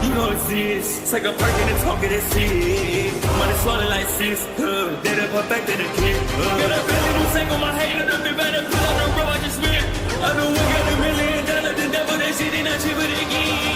You don't exist. Take a perk and a talk of that shit. Money swallowed like sis. Dead up perfect in the kid. Got a belly to take on my head. Look up the better put on the road I just went. I know we got $1 million. The devil that shit ain't not cheaper again.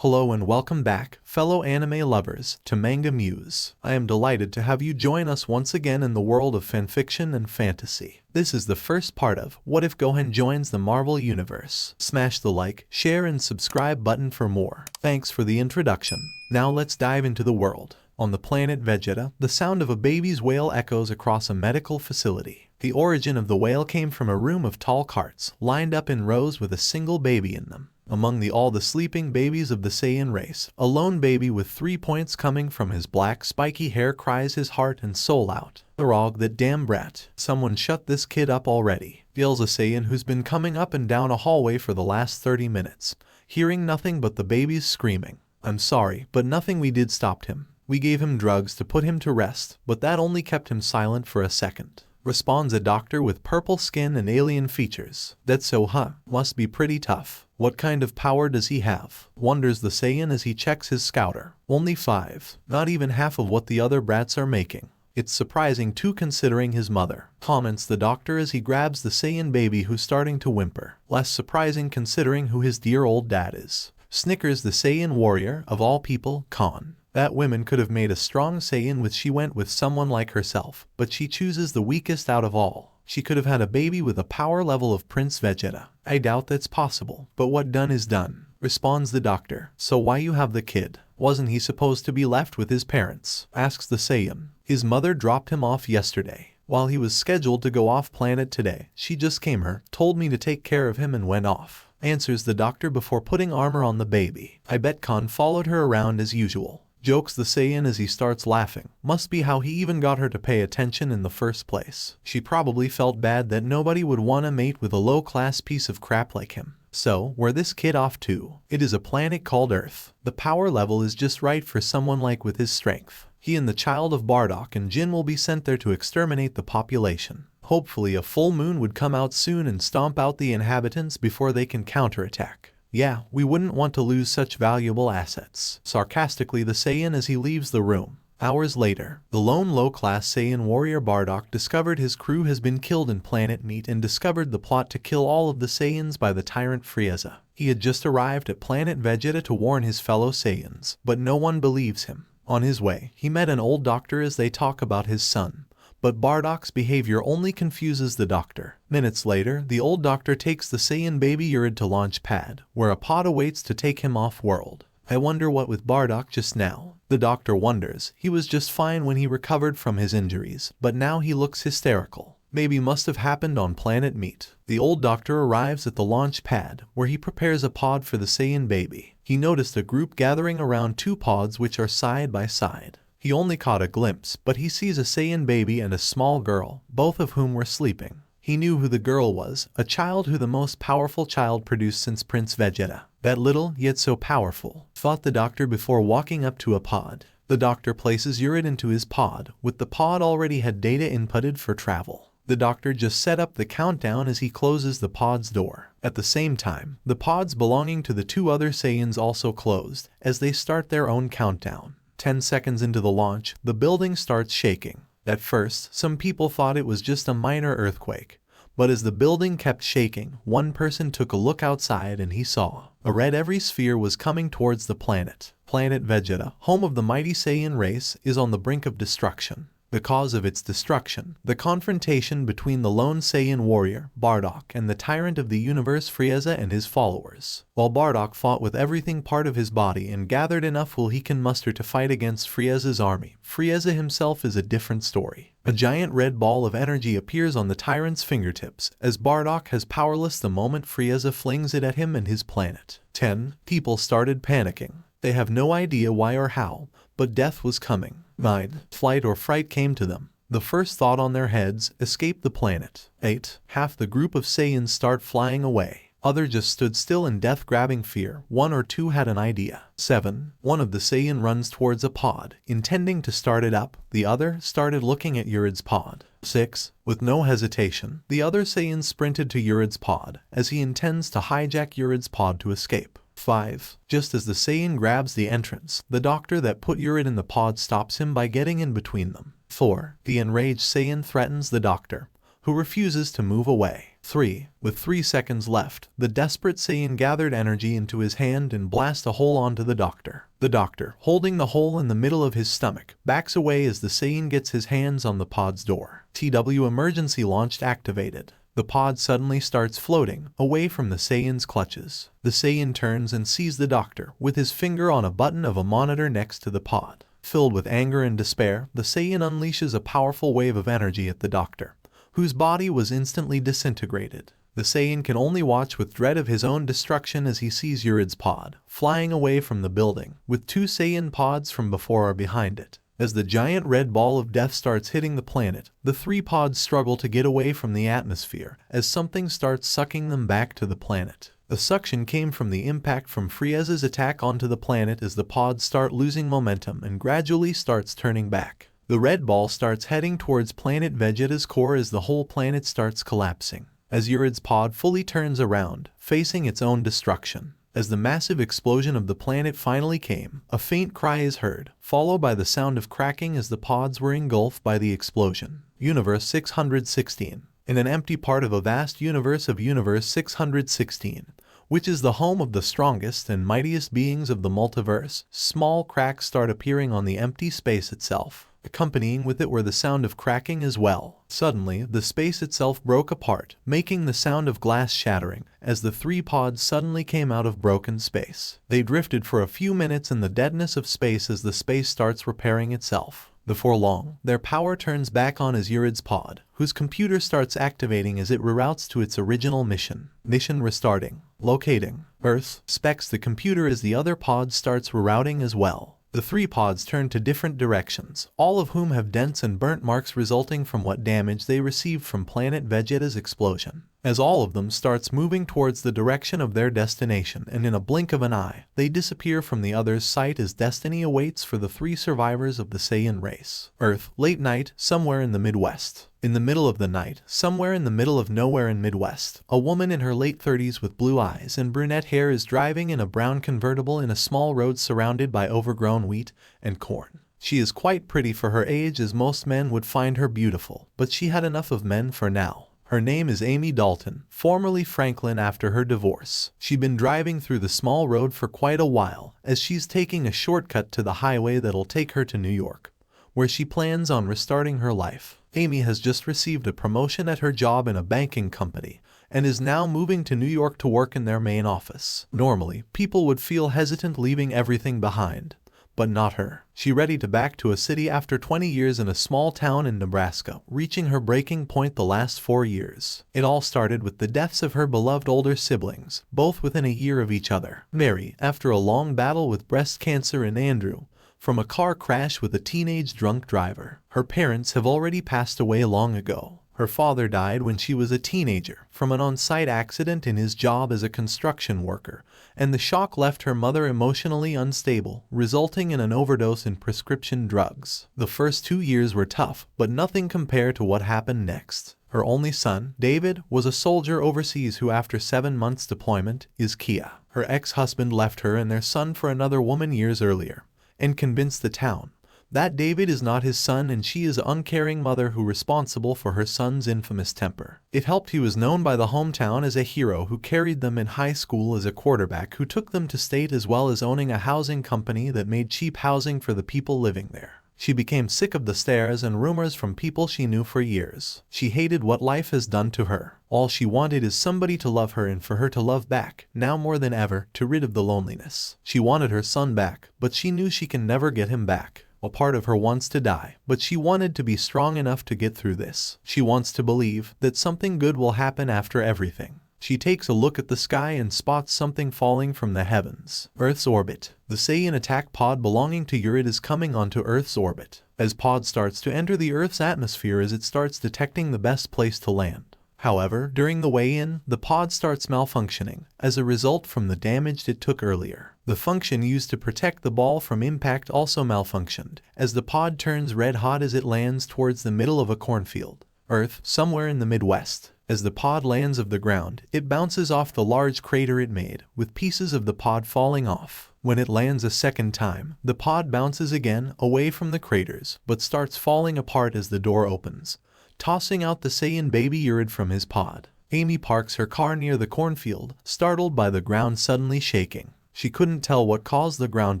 Hello and welcome back, fellow anime lovers, to MangaMuse. I am delighted to have you join us once again in the world of fanfiction and fantasy. This is the first part of What If Gohan Joins the Marvel Universe. Smash the like, share and subscribe button for more. Thanks for the introduction. Now let's dive into the world. On the planet Vegeta, the sound of a baby's wail echoes across a medical facility. The origin of the wail came from a room of tall carts, lined up in rows with a single baby in them. Among all the sleeping babies of the Saiyan race, a lone baby with 3 points coming from his black spiky hair cries his heart and soul out. "Throg, that damn brat. Someone shut this kid up already," yells a Saiyan who's been coming up and down a hallway for the last 30 minutes, hearing nothing but the baby's screaming. "I'm sorry, but nothing we did stopped him. We gave him drugs to put him to rest, but that only kept him silent for a second," responds a doctor with purple skin and alien features. "That's so, huh? Must be pretty tough. What kind of power does he have?" wonders the Saiyan as he checks his scouter. "Only 5. Not even half of what the other brats are making. It's surprising too considering his mother," comments the doctor as he grabs the Saiyan baby who's starting to whimper. "Less surprising considering who his dear old dad is," snickers the Saiyan warrior, of all people, Khan. "That woman could have made a strong Saiyan if she went with someone like herself, but she chooses the weakest out of all. She could have had a baby with a power level of Prince Vegeta. I doubt that's possible, but what done is done," responds the doctor. "So why you have the kid? Wasn't he supposed to be left with his parents?" asks the Saiyan. "His mother dropped him off yesterday, while he was scheduled to go off planet today. She just came here, told me to take care of him and went off," answers the doctor before putting armor on the baby. "I bet Khan followed her around as usual," jokes the Saiyan as he starts laughing. "Must be how he even got her to pay attention in the first place. She probably felt bad that nobody would want to mate with a low-class piece of crap like him. So, where this kid off to? It is a planet called Earth. The power level is just right for someone like with his strength. He and the child of Bardock and Jin will be sent there to exterminate the population. Hopefully a full moon would come out soon and stomp out the inhabitants before they can counterattack. Yeah, we wouldn't want to lose such valuable assets," sarcastically the Saiyan as he leaves the room. Hours later, the lone low-class Saiyan warrior Bardock discovered his crew has been killed in Planet Meat and discovered the plot to kill all of the Saiyans by the tyrant Frieza. He had just arrived at Planet Vegeta to warn his fellow Saiyans, but no one believes him. On his way, he met an old doctor as they talk about his son. But Bardock's behavior only confuses the doctor. Minutes later, the old doctor takes the Saiyan baby Yurid to launch pad, where a pod awaits to take him off-world. "I wonder what with Bardock just now," the doctor wonders. He was just fine when he recovered from his injuries, but now he looks hysterical. Maybe must have happened on Planet Meat. The old doctor arrives at the launch pad, where he prepares a pod for the Saiyan baby. He noticed a group gathering around 2 pods which are side by side. He only caught a glimpse, but he sees a Saiyan baby and a small girl, both of whom were sleeping. He knew who the girl was, a child who the most powerful child produced since Prince Vegeta. That little, yet so powerful, thought the doctor before walking up to a pod. The doctor places Yurid into his pod, with the pod already had data inputted for travel. The doctor just set up the countdown as he closes the pod's door. At the same time, the pods belonging to the 2 other Saiyans also closed, as they start their own countdown. 10 seconds into the launch, the building starts shaking. At first, some people thought it was just a minor earthquake. But as the building kept shaking, one person took a look outside and he saw a red every sphere was coming towards the planet. Planet Vegeta, home of the mighty Saiyan race, is on the brink of destruction. The cause of its destruction, the confrontation between the lone Saiyan warrior, Bardock, and the tyrant of the universe Frieza and his followers. While Bardock fought with everything part of his body and gathered enough will he can muster to fight against Frieza's army, Frieza himself is a different story. A giant red ball of energy appears on the tyrant's fingertips, as Bardock has powerless the moment Frieza flings it at him and his planet. 10. People started panicking. They have no idea why or how, but death was coming. 9. Flight or fright came to them. The first thought on their heads, escape the planet. 8. Half the group of Saiyans start flying away. Others just stood still in death-grabbing fear. 1 or 2 had an idea. 7. One of the Saiyan runs towards a pod, intending to start it up. The other started looking at Yurid's pod. 6. With no hesitation, the other Saiyan sprinted to Yurid's pod, as he intends to hijack Yurid's pod to escape. 5. Just as the Saiyan grabs the entrance, the doctor that put Yurid in the pod stops him by getting in between them. 4. The enraged Saiyan threatens the doctor, who refuses to move away. 3. With 3 seconds left, the desperate Saiyan gathered energy into his hand and blasts a hole onto the doctor. The doctor, holding the hole in the middle of his stomach, backs away as the Saiyan gets his hands on the pod's door. TW emergency launched activated. The pod suddenly starts floating away from the Saiyan's clutches. The Saiyan turns and sees the doctor with his finger on a button of a monitor next to the pod. Filled with anger and despair, the Saiyan unleashes a powerful wave of energy at the doctor, whose body was instantly disintegrated. The Saiyan can only watch with dread of his own destruction as he sees Yurid's pod flying away from the building, with 2 Saiyan pods from before or behind it. As the giant red ball of death starts hitting the planet, the 3 pods struggle to get away from the atmosphere as something starts sucking them back to the planet. The suction came from the impact from Frieza's attack onto the planet as the pods start losing momentum and gradually starts turning back. The red ball starts heading towards planet Vegeta's core as the whole planet starts collapsing. As Yurid's pod fully turns around, facing its own destruction. As the massive explosion of the planet finally came, a faint cry is heard, followed by the sound of cracking as the pods were engulfed by the explosion. Universe 616. In an empty part of a vast universe of Universe 616, which is the home of the strongest and mightiest beings of the multiverse, small cracks start appearing on the empty space itself. Accompanying with it were the sound of cracking as well. Suddenly, the space itself broke apart, making the sound of glass shattering, as the 3 pods suddenly came out of broken space. They drifted for a few minutes in the deadness of space as the space starts repairing itself. Before long, their power turns back on as Yurid's pod, whose computer starts activating as it reroutes to its original mission. Mission restarting. Locating Earth. Specs the computer as the other pod starts rerouting as well. The 3 pods turn to different directions, all of whom have dents and burnt marks resulting from what damage they received from planet Vegeta's explosion. As all of them starts moving towards the direction of their destination, and in a blink of an eye, they disappear from the other's sight as destiny awaits for the 3 survivors of the Saiyan race. Earth. Late night, somewhere in the Midwest. In the middle of the night, somewhere in the middle of nowhere in Midwest, a woman in her late 30s with blue eyes and brunette hair is driving in a brown convertible in a small road surrounded by overgrown wheat and corn. She is quite pretty for her age as most men would find her beautiful, but she had enough of men for now. Her name is Amy Dalton, formerly Franklin after her divorce. She'd been driving through the small road for quite a while, as she's taking a shortcut to the highway that'll take her to New York, where she plans on restarting her life. Amy has just received a promotion at her job in a banking company, and is now moving to New York to work in their main office. Normally, people would feel hesitant leaving everything behind, but not her. She ready to back to a city after 20 years in a small town in Nebraska, reaching her breaking point the last 4 years. It all started with the deaths of her beloved older siblings, both within a year of each other. Mary, after a long battle with breast cancer, and Andrew, from a car crash with a teenage drunk driver. Her parents have already passed away long ago. Her father died when she was a teenager from an on-site accident in his job as a construction worker, and the shock left her mother emotionally unstable, resulting in an overdose in prescription drugs. The first 2 years were tough, but nothing compared to what happened next. Her only son, David, was a soldier overseas who after 7 months deployment is Kia. Her ex-husband left her and their son for another woman years earlier, and convinced the town that David is not his son and she is an uncaring mother who responsible for her son's infamous temper. It helped he was known by the hometown as a hero who carried them in high school as a quarterback who took them to state, as well as owning a housing company that made cheap housing for the people living there. She became sick of the stares and rumors from people she knew for years. She hated what life has done to her. All she wanted is somebody to love her and for her to love back, now more than ever, to rid of the loneliness. She wanted her son back, but she knew she can never get him back. A part of her wants to die, but she wanted to be strong enough to get through this. She wants to believe that something good will happen after everything. She takes a look at the sky and spots something falling from the heavens. Earth's orbit. The Saiyan attack pod belonging to Yurid is coming onto Earth's orbit. As pod starts to enter the Earth's atmosphere as it starts detecting the best place to land. However, during the way in, the pod starts malfunctioning, as a result from the damage it took earlier. The function used to protect the ball from impact also malfunctioned, as the pod turns red hot as it lands towards the middle of a cornfield. Earth, somewhere in the Midwest. As the pod lands of the ground, it bounces off the large crater it made, with pieces of the pod falling off. When it lands a second time, the pod bounces again away from the craters, but starts falling apart as the door opens, tossing out the Saiyan baby Yurid from his pod. Amy parks her car near the cornfield, startled by the ground suddenly shaking. She couldn't tell what caused the ground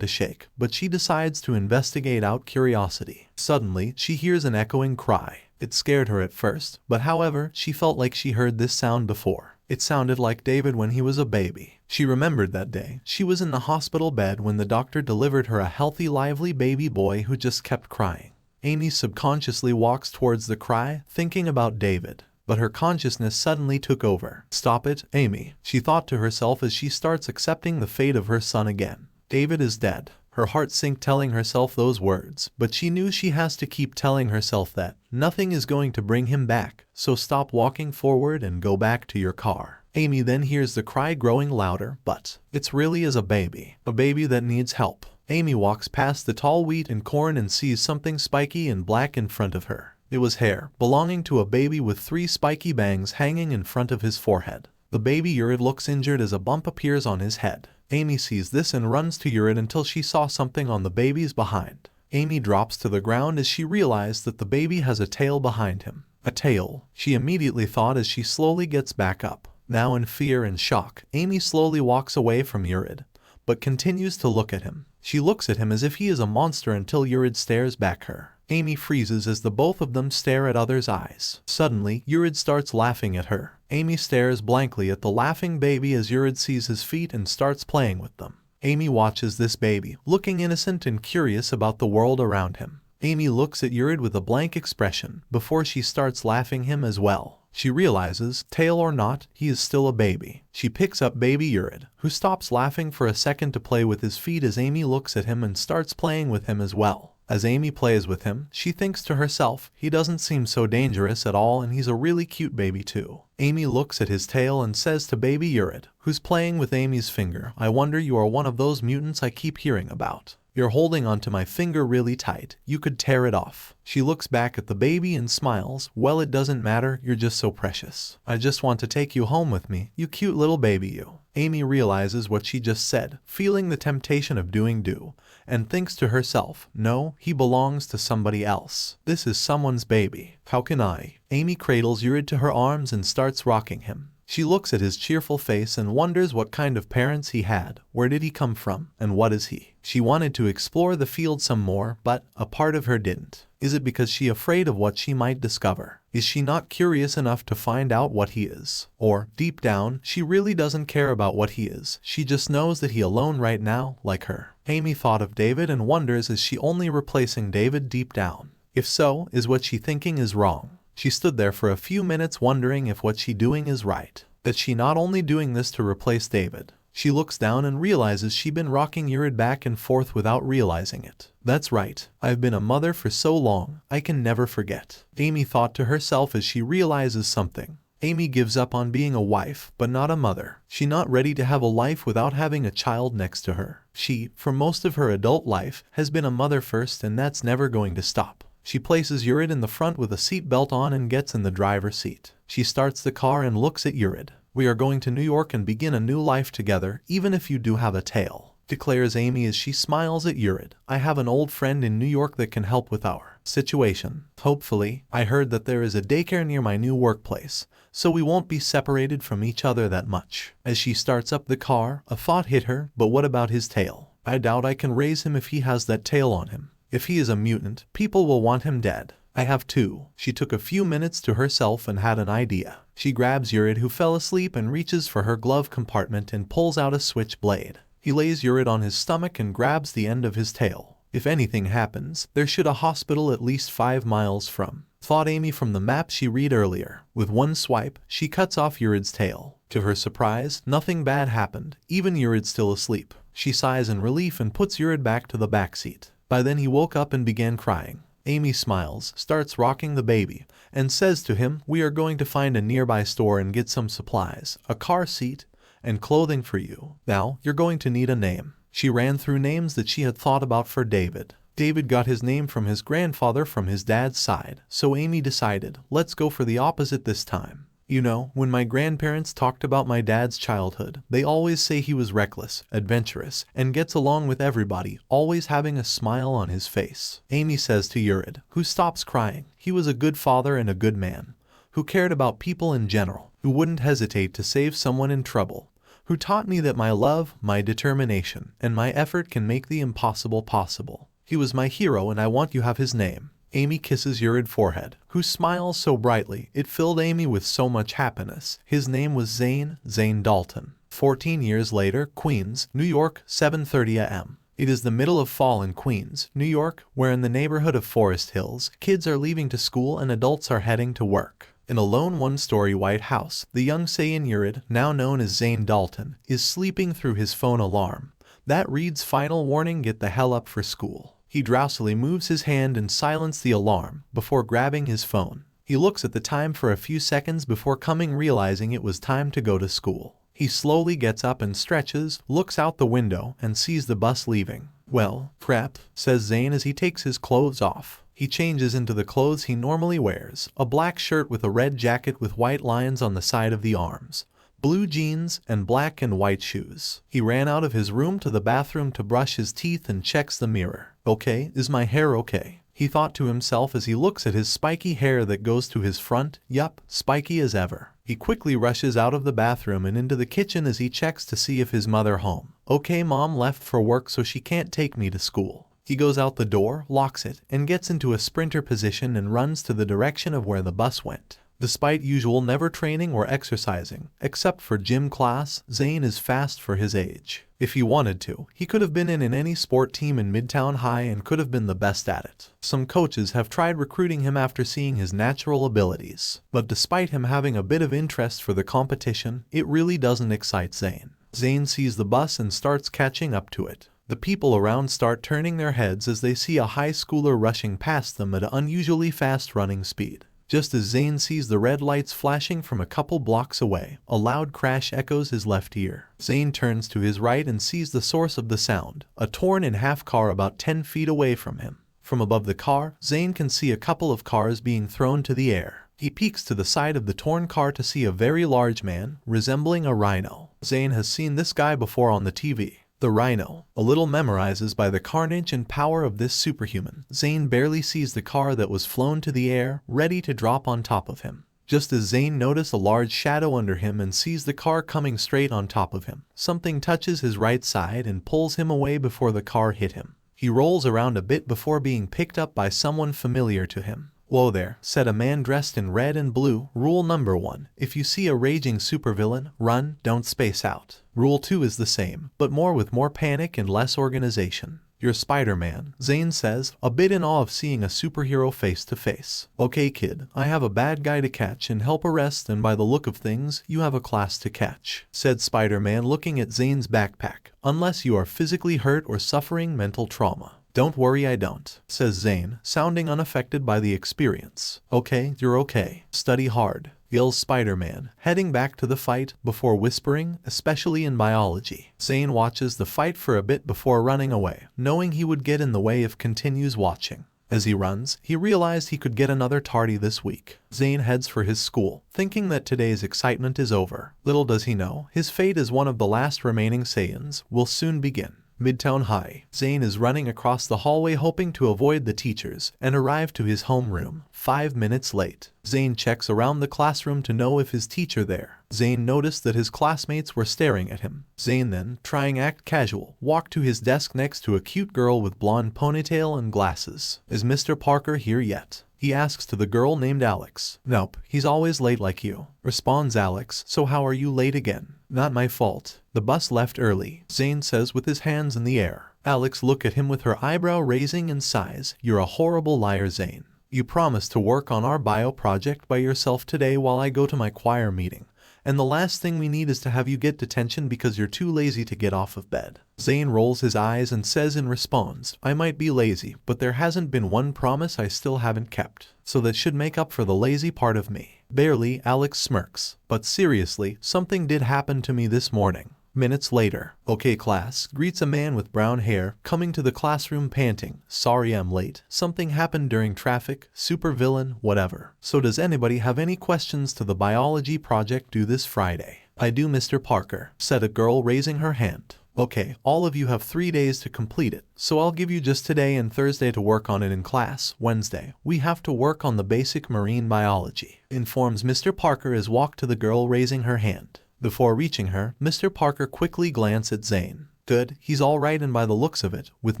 to shake, but she decides to investigate out curiosity. Suddenly, she hears an echoing cry. It scared her at first, but however, she felt like she heard this sound before. It sounded like David when he was a baby. She remembered that day. She was in the hospital bed when the doctor delivered her a healthy, lively baby boy who just kept crying. Amy subconsciously walks towards the cry, thinking about David. But her consciousness suddenly took over. "Stop it, Amy," she thought to herself as she starts accepting the fate of her son again. David is dead. Her heart sank telling herself those words, but she knew she has to keep telling herself that nothing is going to bring him back, so stop walking forward and go back to your car. Amy then hears the cry growing louder, but it's really a baby that needs help. Amy walks past the tall wheat and corn and sees something spiky and black in front of her. It was hair, belonging to a baby with 3 spiky bangs hanging in front of his forehead. The baby Yurid looks injured as a bump appears on his head. Amy sees this and runs to Yurid until she saw something on the baby's behind. Amy drops to the ground as she realized that the baby has a tail behind him. A tail, she immediately thought as she slowly gets back up. Now in fear and shock, Amy slowly walks away from Yurid, but continues to look at him. She looks at him as if he is a monster until Yurid stares back her. Amy freezes as the both of them stare at others' eyes. Suddenly, Yurid starts laughing at her. Amy stares blankly at the laughing baby as Yurid sees his feet and starts playing with them. Amy watches this baby, looking innocent and curious about the world around him. Amy looks at Yurid with a blank expression before she starts laughing him as well. She realizes, tail or not, he is still a baby. She picks up baby Yurid, who stops laughing for a second to play with his feet as Amy looks at him and starts playing with him as well. As Amy plays with him, she thinks to herself, he doesn't seem so dangerous at all and he's a really cute baby too. Amy looks at his tail and says to baby Yurid, who's playing with Amy's finger, "I wonder you are one of those mutants I keep hearing about. You're holding onto my finger really tight. You could tear it off." She looks back at the baby and smiles. "Well, it doesn't matter, you're just so precious. I just want to take you home with me, you cute little baby you." Amy realizes what she just said, feeling the temptation of doing do, and thinks to herself, no, he belongs to somebody else. This is someone's baby. How can I? Amy cradles Yurid to her arms and starts rocking him. She looks at his cheerful face and wonders what kind of parents he had, where did he come from, and what is he? She wanted to explore the field some more, but a part of her didn't. Is it because she afraid of what she might discover? Is she not curious enough to find out what he is? Or, deep down, she really doesn't care about what he is. She just knows that he alone right now, like her. Amy thought of David and wonders, is she only replacing David deep down? If so, is what she thinking is wrong? She stood there for a few minutes wondering if what she doing is right. That she not only doing this to replace David. She looks down and realizes she'd been rocking Yurid back and forth without realizing it. That's right, I've been a mother for so long, I can never forget. Amy thought to herself as she realizes something. Amy gives up on being a wife, but not a mother. She's not ready to have a life without having a child next to her. She, for most of her adult life, has been a mother first and that's never going to stop. She places Yurid in the front with a seat belt on and gets in the driver's seat. She starts the car and looks at Yurid. "We are going to New York and begin a new life together, even if you do have a tail," declares Amy as she smiles at Yurid. "I have an old friend in New York that can help with our situation. Hopefully, I heard that there is a daycare near my new workplace, so we won't be separated from each other that much." As she starts up the car, a thought hit her, but what about his tail? I doubt I can raise him if he has that tail on him. If he is a mutant, people will want him dead. I have to. She took a few minutes to herself and had an idea. She grabs Yurid, who fell asleep, and reaches for her glove compartment and pulls out a switchblade. He lays Yurid on his stomach and grabs the end of his tail. If anything happens, there should a hospital at least 5 miles from. Thought Amy from the map she read earlier. With one swipe, she cuts off Yurid's tail. To her surprise, nothing bad happened, even Yurid's still asleep. She sighs in relief and puts Yurid back to the backseat. By then he woke up and began crying. Amy smiles, starts rocking the baby, and says to him, "We are going to find a nearby store and get some supplies, a car seat, and clothing for you. Now, you're going to need a name." She ran through names that she had thought about for David. David got his name from his grandfather from his dad's side, so Amy decided, let's go for the opposite this time. You know, when my grandparents talked about my dad's childhood, they always say he was reckless, adventurous, and gets along with everybody, always having a smile on his face. Amy says to Yurid, who stops crying, he was a good father and a good man, who cared about people in general, who wouldn't hesitate to save someone in trouble, who taught me that my love, my determination, and my effort can make the impossible possible. He was my hero and I want you have his name. Amy kisses Yurid's forehead, who smiles so brightly it filled Amy with so much happiness. His name was Zane Dalton. 14 years later, Queens, New York, 7:30 a.m. It is the middle of fall in Queens, New York, where in the neighborhood of Forest Hills, kids are leaving to school and adults are heading to work. In a lone one-story white house, the young Saiyan Yurid, now known as Zane Dalton, is sleeping through his phone alarm. That reads final warning, get the hell up for school. He drowsily moves his hand and silences the alarm before grabbing his phone. He looks at the time for a few seconds before realizing it was time to go to school. He slowly gets up and stretches, looks out the window, and sees the bus leaving. Well, crap, says Zane as he takes his clothes off. He changes into the clothes he normally wears, a black shirt with a red jacket with white lines on the side of the arms, blue jeans, and black and white shoes. He ran out of his room to the bathroom to brush his teeth and checks the mirror. Okay, is my hair okay? He thought to himself as he looks at his spiky hair that goes to his front. Yup, spiky as ever. He quickly rushes out of the bathroom and into the kitchen as he checks to see if his mother home. Okay, mom left for work so she can't take me to school. He goes out the door, locks it, and gets into a sprinter position and runs to the direction of where the bus went. Despite usual never training or exercising, except for gym class, Zane is fast for his age. If he wanted to, he could have been in any sport team in Midtown High and could have been the best at it. Some coaches have tried recruiting him after seeing his natural abilities, but despite him having a bit of interest for the competition, it really doesn't excite Zane. Zane sees the bus and starts catching up to it. The people around start turning their heads as they see a high schooler rushing past them at an unusually fast running speed. Just as Zane sees the red lights flashing from a couple blocks away, a loud crash echoes his left ear. Zane turns to his right and sees the source of the sound, a torn-in-half car about 10 feet away from him. From above the car, Zane can see a couple of cars being thrown to the air. He peeks to the side of the torn car to see a very large man, resembling a rhino. Zane has seen this guy before on the TV. The rhino, a little memorizes by the carnage and power of this superhuman. Zane barely sees the car that was flown to the air, ready to drop on top of him. Just as Zane notices a large shadow under him and sees the car coming straight on top of him, something touches his right side and pulls him away before the car hit him. He rolls around a bit before being picked up by someone familiar to him. "Whoa there," said a man dressed in red and blue. Rule number 1. If you see a raging supervillain, run, don't space out. Rule 2 is the same, but with more panic and less organization. "You're Spider-Man," Zane says, a bit in awe of seeing a superhero face to face. "Okay kid, I have a bad guy to catch and help arrest, and by the look of things, you have a class to catch," said Spider-Man looking at Zane's backpack, "unless you are physically hurt or suffering mental trauma." "Don't worry, I don't," says Zane, sounding unaffected by the experience. "Okay, you're okay. Study hard," yells Spider-Man, heading back to the fight, before whispering, "especially in biology." Zane watches the fight for a bit before running away, knowing he would get in the way if continues watching. As he runs, he realized he could get another tardy this week. Zane heads for his school, thinking that today's excitement is over. Little does he know, his fate as one of the last remaining Saiyans will soon begin. Midtown High. Zane is running across the hallway hoping to avoid the teachers and arrive to his homeroom 5 minutes late. Zane checks around the classroom to know if his teacher there. Zane noticed that his classmates were staring at him. Zane then, trying act casual, walked to his desk next to a cute girl with blonde ponytail and glasses. "Is Mr. Parker here yet?" he asks to the girl named Alex. "Nope, he's always late like you," responds Alex. "So how are you late again?" "Not my fault. The bus left early," Zane says with his hands in the air. Alex looks at him with her eyebrow raising and sighs. "You're a horrible liar, Zane. You promised to work on our bio project by yourself today while I go to my choir meeting. And the last thing we need is to have you get detention because you're too lazy to get off of bed." Zane rolls his eyes and says in response, "I might be lazy, but there hasn't been one promise I still haven't kept. So that should make up for the lazy part of me." Barely, Alex smirks. "But seriously, something did happen to me this morning." Minutes later, okay class, greets a man with brown hair, coming to the classroom panting, sorry I'm late, something happened during traffic, supervillain, whatever. So does anybody have any questions to the biology project due this Friday? I do, Mr. Parker, said a girl raising her hand. Okay, all of you have 3 days to complete it, so I'll give you just today and Thursday to work on it in class. Wednesday, we have to work on the basic marine biology, informs Mr. Parker as walked to the girl raising her hand. Before reaching her, Mr. Parker quickly glanced at Zane. Good, he's alright, and by the looks of it, with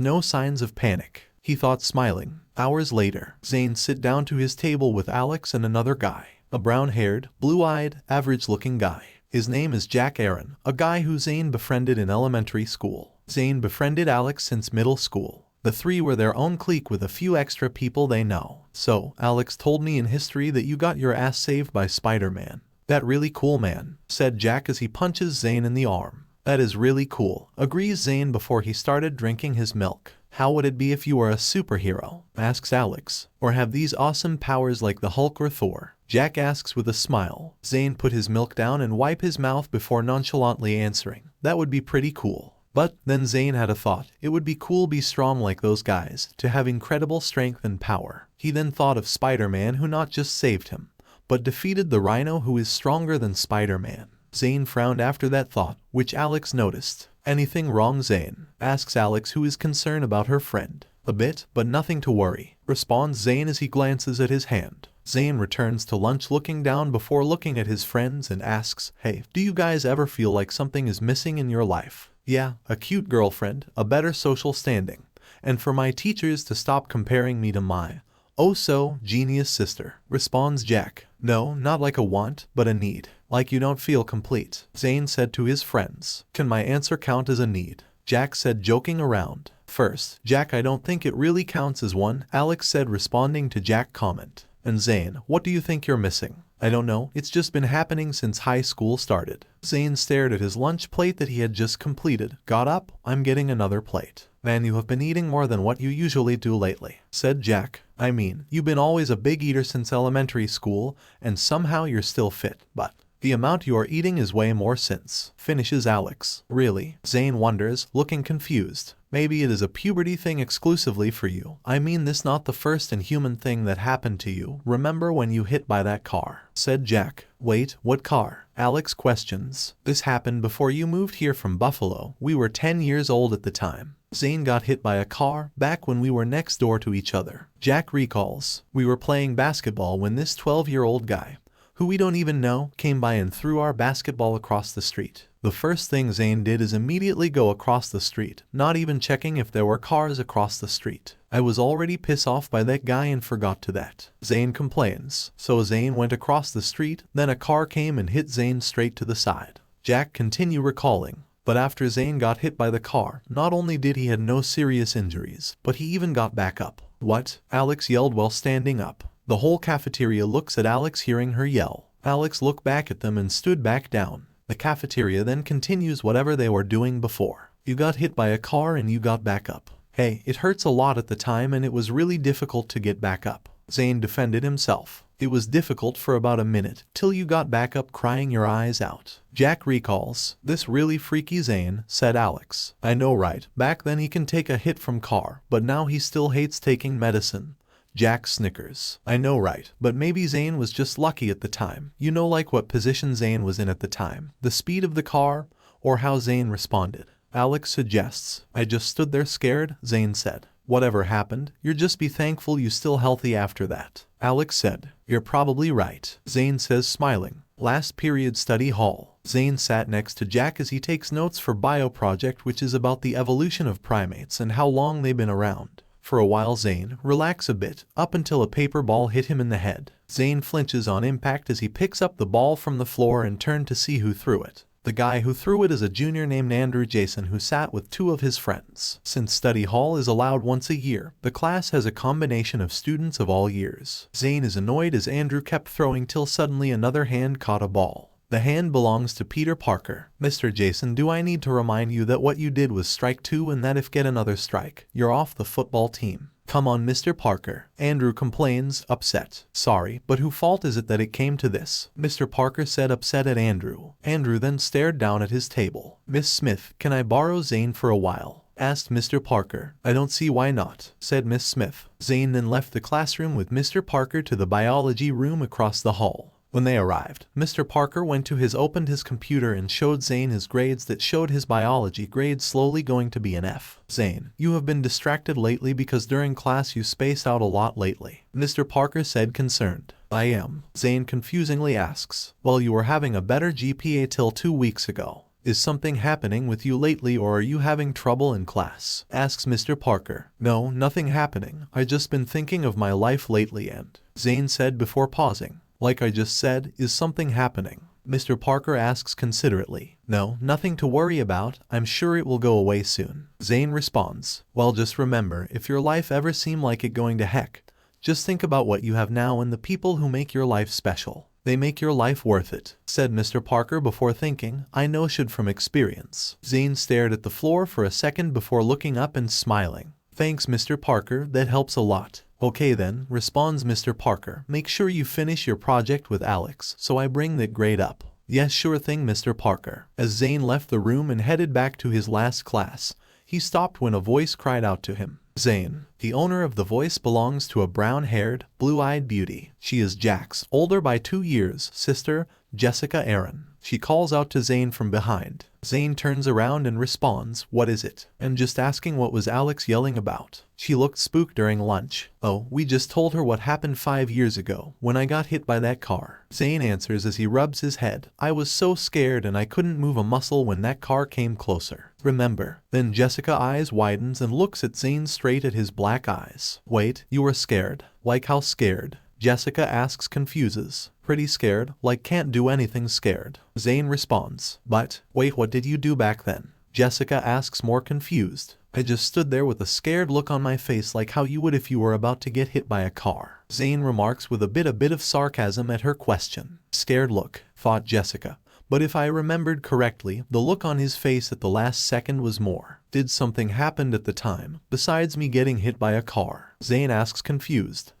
no signs of panic, he thought, smiling. Hours later, Zane sit down to his table with Alex and another guy, a brown-haired, blue-eyed, average-looking guy. His name is Jack Aaron, a guy who Zane befriended in elementary school. Zane befriended Alex since middle school. The three were their own clique with a few extra people they know. So, Alex told me in history that you got your ass saved by Spider-Man. That really cool, man, said Jack as he punches Zane in the arm. That is really cool, agrees Zane before he started drinking his milk. How would it be if you were a superhero? Asks Alex. Or have these awesome powers like the Hulk or Thor? Jack asks with a smile. Zane put his milk down and wiped his mouth before nonchalantly answering. That would be pretty cool. But then Zane had a thought. It would be cool be strong like those guys, to have incredible strength and power. He then thought of Spider-Man, who not just saved him, but defeated the Rhino, who is stronger than Spider-Man. Zane frowned after that thought, which Alex noticed. Anything wrong, Zane? Asks Alex, who is concerned about her friend. A bit, but nothing to worry, responds Zane as he glances at his hand. Zane returns to lunch looking down before looking at his friends and asks, hey, do you guys ever feel like something is missing in your life? Yeah, a cute girlfriend, a better social standing, and for my teachers to stop comparing me to my oh-so-genius sister, responds Jack. No, not like a want, but a need. Like you don't feel complete, Zane said to his friends. Can my answer count as a need? Jack said, joking around. First, Jack, I don't think it really counts as one, Alex said, responding to Jack's comment. And Zane, what do you think you're missing? I don't know, it's just been happening since high school started. Zane stared at his lunch plate that he had just completed, got up, I'm getting another plate. Man, you have been eating more than what you usually do lately, said Jack. I mean, you've been always a big eater since elementary school, and somehow you're still fit, but the amount you are eating is way more since, finishes Alex. Really? Zane wonders, looking confused. Maybe it is a puberty thing exclusively for you. I mean, this not the first inhuman thing that happened to you. Remember when you hit by that car? Said Jack. Wait, what car? Alex questions. This happened before you moved here from Buffalo. We were 10 years old at the time. Zane got hit by a car back when we were next door to each other. Jack recalls. We were playing basketball when this 12-year-old guy, who we don't even know, came by and threw our basketball across the street. The first thing Zane did is immediately go across the street, not even checking if there were cars across the street. I was already pissed off by that guy and forgot to that. Zane complains. So Zane went across the street, then a car came and hit Zane straight to the side. Jack continued recalling. But after Zane got hit by the car, not only did he have no serious injuries, but he even got back up. What? Alex yelled while standing up. The whole cafeteria looks at Alex hearing her yell. Alex looked back at them and stood back down. The cafeteria then continues whatever they were doing before. You got hit by a car and you got back up. Hey, it hurts a lot at the time and it was really difficult to get back up. Zane defended himself. It was difficult for about a minute, till you got back up crying your eyes out. Jack recalls. This really freaky Zane, said Alex. I know, right? Back then he can take a hit from car, but now he still hates taking medicine. Jack snickers. I know, right, but maybe Zane was just lucky at the time. You know, like what position Zane was in at the time, the speed of the car, or how Zane responded. Alex suggests. I just stood there scared, Zane said. Whatever happened, you'll just be thankful you still healthy after that. Alex said. You're probably right, Zane says, smiling. Last period study hall. Zane sat next to Jack as he takes notes for bio project, which is about the evolution of primates and how long they've been around. For a while Zane relaxes a bit, up until a paper ball hit him in the head. Zane flinches on impact as he picks up the ball from the floor and turned to see who threw it. The guy who threw it is a junior named Andrew Jason who sat with two of his friends. Since study hall is allowed once a year, the class has a combination of students of all years. Zane is annoyed as Andrew kept throwing till suddenly another hand caught a ball. The hand belongs to Peter Parker. Mr. Jason, do I need to remind you that what you did was strike two and that if get another strike, you're off the football team? Come on, Mr. Parker. Andrew complains, upset. Sorry, but whose fault is it that it came to this? Mr. Parker said, upset at Andrew. Andrew then stared down at his table. Miss Smith, can I borrow Zane for a while? Asked Mr. Parker. I don't see why not, said Miss Smith. Zane then left the classroom with Mr. Parker to the biology room across the hall. When they arrived, Mr. Parker opened his computer and showed Zane his grades that showed his biology grade slowly going to be an F. Zane, you have been distracted lately because during class you spaced out a lot lately, Mr. Parker said, concerned. I am. Zane confusingly asks. Well, you were having a better GPA till 2 weeks ago. Is something happening with you lately, or are you having trouble in class? Asks Mr. Parker. No, nothing happening. I just been thinking of my life lately and, Zane said before pausing. Like I just said, is something happening? Mr. Parker asks considerately. No, nothing to worry about. I'm sure it will go away soon. Zane responds. Well, just remember, if your life ever seemed like it going to heck, just think about what you have now and the people who make your life special. They make your life worth it, said Mr. Parker before thinking. I know should from experience. Zane stared at the floor for a second before looking up and smiling. Thanks, Mr. Parker, that helps a lot. Okay then, responds Mr. Parker. Make sure you finish your project with Alex, so I bring that grade up. Yes, sure thing, Mr. Parker. As Zane left the room and headed back to his last class, he stopped when a voice cried out to him. Zane. The owner of the voice belongs to a brown-haired, blue-eyed beauty. She is Jack's older by 2 years sister, Jessica Aaron. She calls out to Zane from behind. Zane turns around and responds, what is it? And just asking what was Alex yelling about. She looked spooked during lunch. Oh, we just told her what happened 5 years ago, when I got hit by that car. Zane answers as he rubs his head. I was so scared and I couldn't move a muscle when that car came closer. Remember. Then Jessica's eyes widens and looks at Zane straight at his black eyes. Wait, you were scared? Like how scared? Jessica asks, confuses. Pretty scared, like can't do anything scared. Zane responds. But, wait, what did you do back then? Jessica asks, more confused. I just stood there with a scared look on my face like how you would if you were about to get hit by a car. Zane remarks with a bit of sarcasm at her question. Scared look, thought Jessica. But if I remembered correctly, the look on his face at the last second was more. Did something happen at the time, besides me getting hit by a car? Zane asks, confused.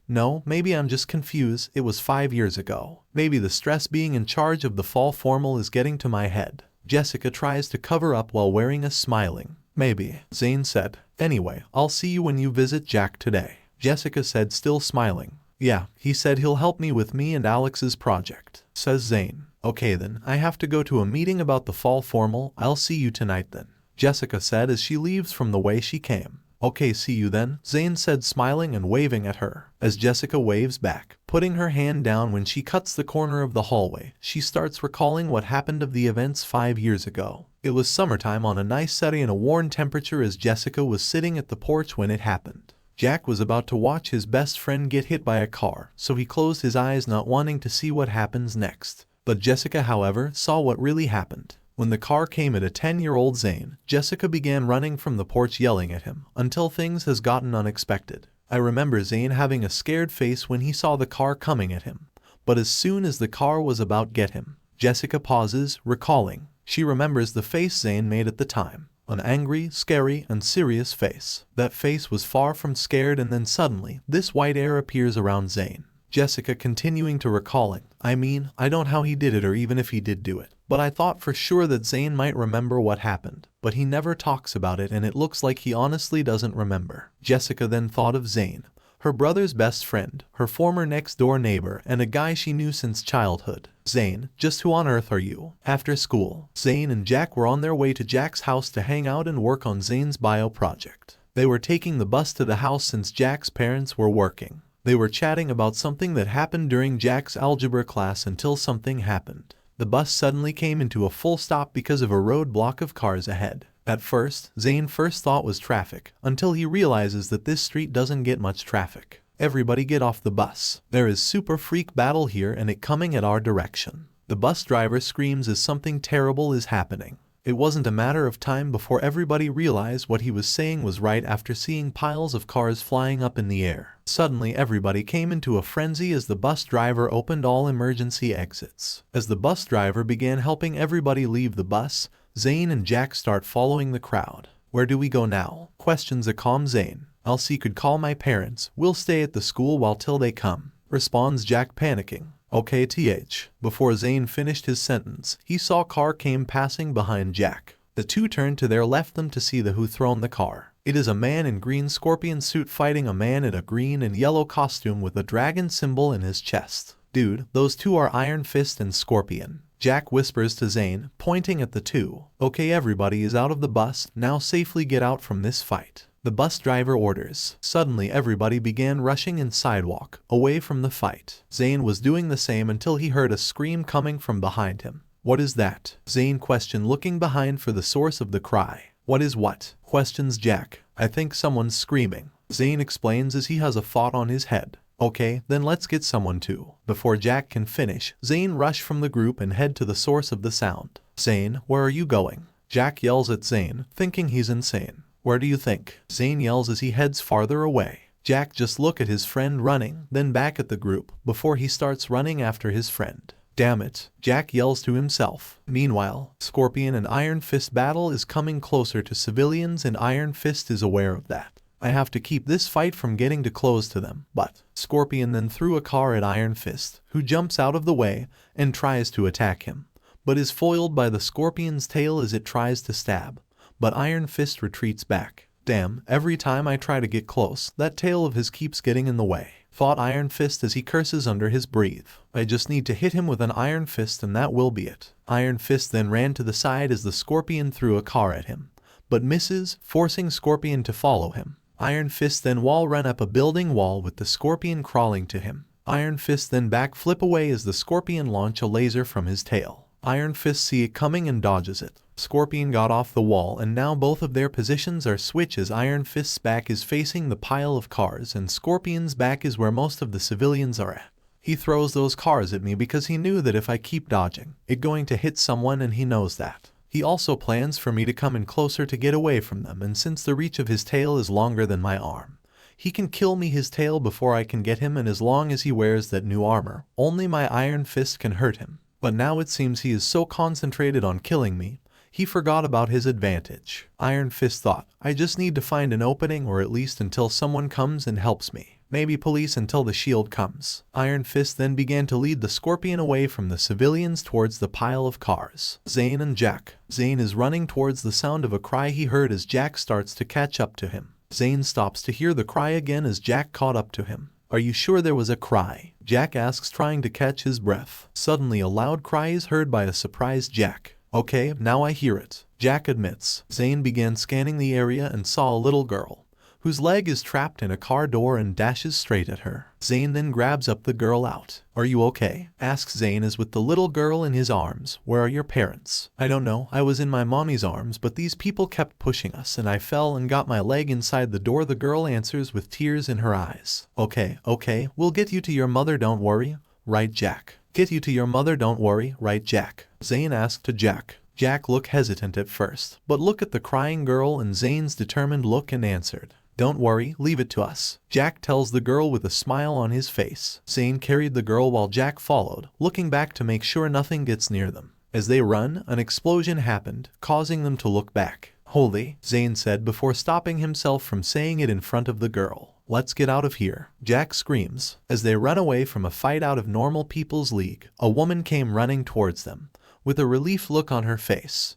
No, maybe I'm just confused. It was 5 years ago. Maybe the stress being in charge of the fall formal is getting to my head. Jessica tries to cover up while wearing a smiling. Maybe, Zane said. Anyway, I'll see you when you visit Jack today. Jessica said, still smiling. Yeah, he said he'll help me and Alex's project, says Zane. Okay then, I have to go to a meeting about the fall formal. I'll see you tonight then, Jessica said as she leaves from the way she came. Okay, see you then, Zane said, smiling and waving at her. As Jessica waves back, putting her hand down when she cuts the corner of the hallway, she starts recalling what happened of the events 5 years ago. It was summertime on a nice setting and a warm temperature as Jessica was sitting at the porch when it happened. Jack was about to watch his best friend get hit by a car, so he closed his eyes not wanting to see what happens next. But Jessica, however, saw what really happened. When the car came at a 10-year-old Zane, Jessica began running from the porch yelling at him, until things has gotten unexpected. I remember Zane having a scared face when he saw the car coming at him. But as soon as the car was about to get him, Jessica pauses, recalling. She remembers the face Zane made at the time. An angry, scary, and serious face. That face was far from scared, and then suddenly, this white air appears around Zane. Jessica continuing to recalling. I don't know how he did it or even if he did do it. But I thought for sure that Zane might remember what happened. But he never talks about it and it looks like he honestly doesn't remember. Jessica then thought of Zane, her brother's best friend, her former next-door neighbor, and a guy she knew since childhood. Zane, just who on earth are you? After school, Zane and Jack were on their way to Jack's house to hang out and work on Zane's bio project. They were taking the bus to the house since Jack's parents were working. They were chatting about something that happened during Jack's algebra class until something happened. The bus suddenly came into a full stop because of a roadblock of cars ahead. At first, Zane first thought was traffic, until he realizes that this street doesn't get much traffic. Everybody get off the bus. There is super freak battle here and it coming at our direction. The bus driver screams as something terrible is happening. It wasn't a matter of time before everybody realized what he was saying was right after seeing piles of cars flying up in the air. Suddenly everybody came into a frenzy as the bus driver opened all emergency exits. As the bus driver began helping everybody leave the bus, Zane and Jack start following the crowd. Where do we go now? Questions a calm Zane. else he could call my parents. We'll stay at the school while till they come, responds Jack, panicking. Okay th. Before Zane finished his sentence, he saw a car came passing behind Jack. The two turned to their left them to see the who thrown the car. It is a man in green scorpion suit fighting a man in a green and yellow costume with a dragon symbol in his chest. Dude, those two are Iron Fist and Scorpion, Jack whispers to Zane, pointing at the two. Okay, everybody is out of the bus, now safely get out from this fight. The bus driver orders. Suddenly everybody began rushing in sidewalk, away from the fight. Zane was doing the same until he heard a scream coming from behind him. What is that? Zane questioned, looking behind for the source of the cry. What is what? Questions Jack. I think someone's screaming. Zane explains as he has a thought on his head. Okay, then let's get someone to. Before Jack can finish, Zane rushed from the group and head to the source of the sound. Zane, where are you going? Jack yells at Zane, thinking he's insane. Where do you think? Zane yells as he heads farther away. Jack just look at his friend running, then back at the group, before he starts running after his friend. Damn it, Jack yells to himself. Meanwhile, Scorpion and Iron Fist battle is coming closer to civilians and Iron Fist is aware of that. I have to keep this fight from getting too close to them, but Scorpion then threw a car at Iron Fist, who jumps out of the way and tries to attack him, but is foiled by the Scorpion's tail as it tries to stab, but Iron Fist retreats back. Damn, every time I try to get close, that tail of his keeps getting in the way, thought Iron Fist as he curses under his breath. I just need to hit him with an Iron Fist and that will be it. Iron Fist then ran to the side as the Scorpion threw a car at him, but misses, forcing Scorpion to follow him. Iron Fist then ran up a building wall with the Scorpion crawling to him. Iron Fist then backflip away as the Scorpion launch a laser from his tail. Iron Fist see it coming and dodges it. Scorpion got off the wall and now both of their positions are switched as Iron Fist's back is facing the pile of cars and Scorpion's back is where most of the civilians are at. He throws those cars at me because he knew that if I keep dodging, it's going to hit someone and he knows that. He also plans for me to come in closer to get away from them, and since the reach of his tail is longer than my arm, he can kill me his tail before I can get him, and as long as he wears that new armor, only my Iron Fist can hurt him. But now it seems he is so concentrated on killing me, he forgot about his advantage. Iron Fist thought, I just need to find an opening or at least until someone comes and helps me. Maybe police until the shield comes. Iron Fist then began to lead the Scorpion away from the civilians towards the pile of cars. Zane and Jack. Zane is running towards the sound of a cry he heard as Jack starts to catch up to him. Zane stops to hear the cry again as Jack caught up to him. Are you sure there was a cry? Jack asks, trying to catch his breath. Suddenly a loud cry is heard by a surprised Jack. Okay, now I hear it, Jack admits. Zane began scanning the area and saw a little girl, whose leg is trapped in a car door and dashes straight at her. Zane then grabs up the girl out. Are you okay? Asks Zane as with the little girl in his arms. Where are your parents? I don't know, I was in my mommy's arms but these people kept pushing us and I fell and got my leg inside the door, the girl answers with tears in her eyes. Okay, we'll get you to your mother, don't worry, right Jack? Get you to your mother, don't worry, right Jack? Zane asked to Jack. Jack looked hesitant at first, but looked at the crying girl and Zane's determined look and answered. Don't worry, leave it to us, Jack tells the girl with a smile on his face. Zane carried the girl while Jack followed, looking back to make sure nothing gets near them. As they run, an explosion happened, causing them to look back. Holy, Zane said before stopping himself from saying it in front of the girl. Let's get out of here, Jack screams. As they run away from a fight out of Normal People's League, a woman came running towards them, with a relief look on her face.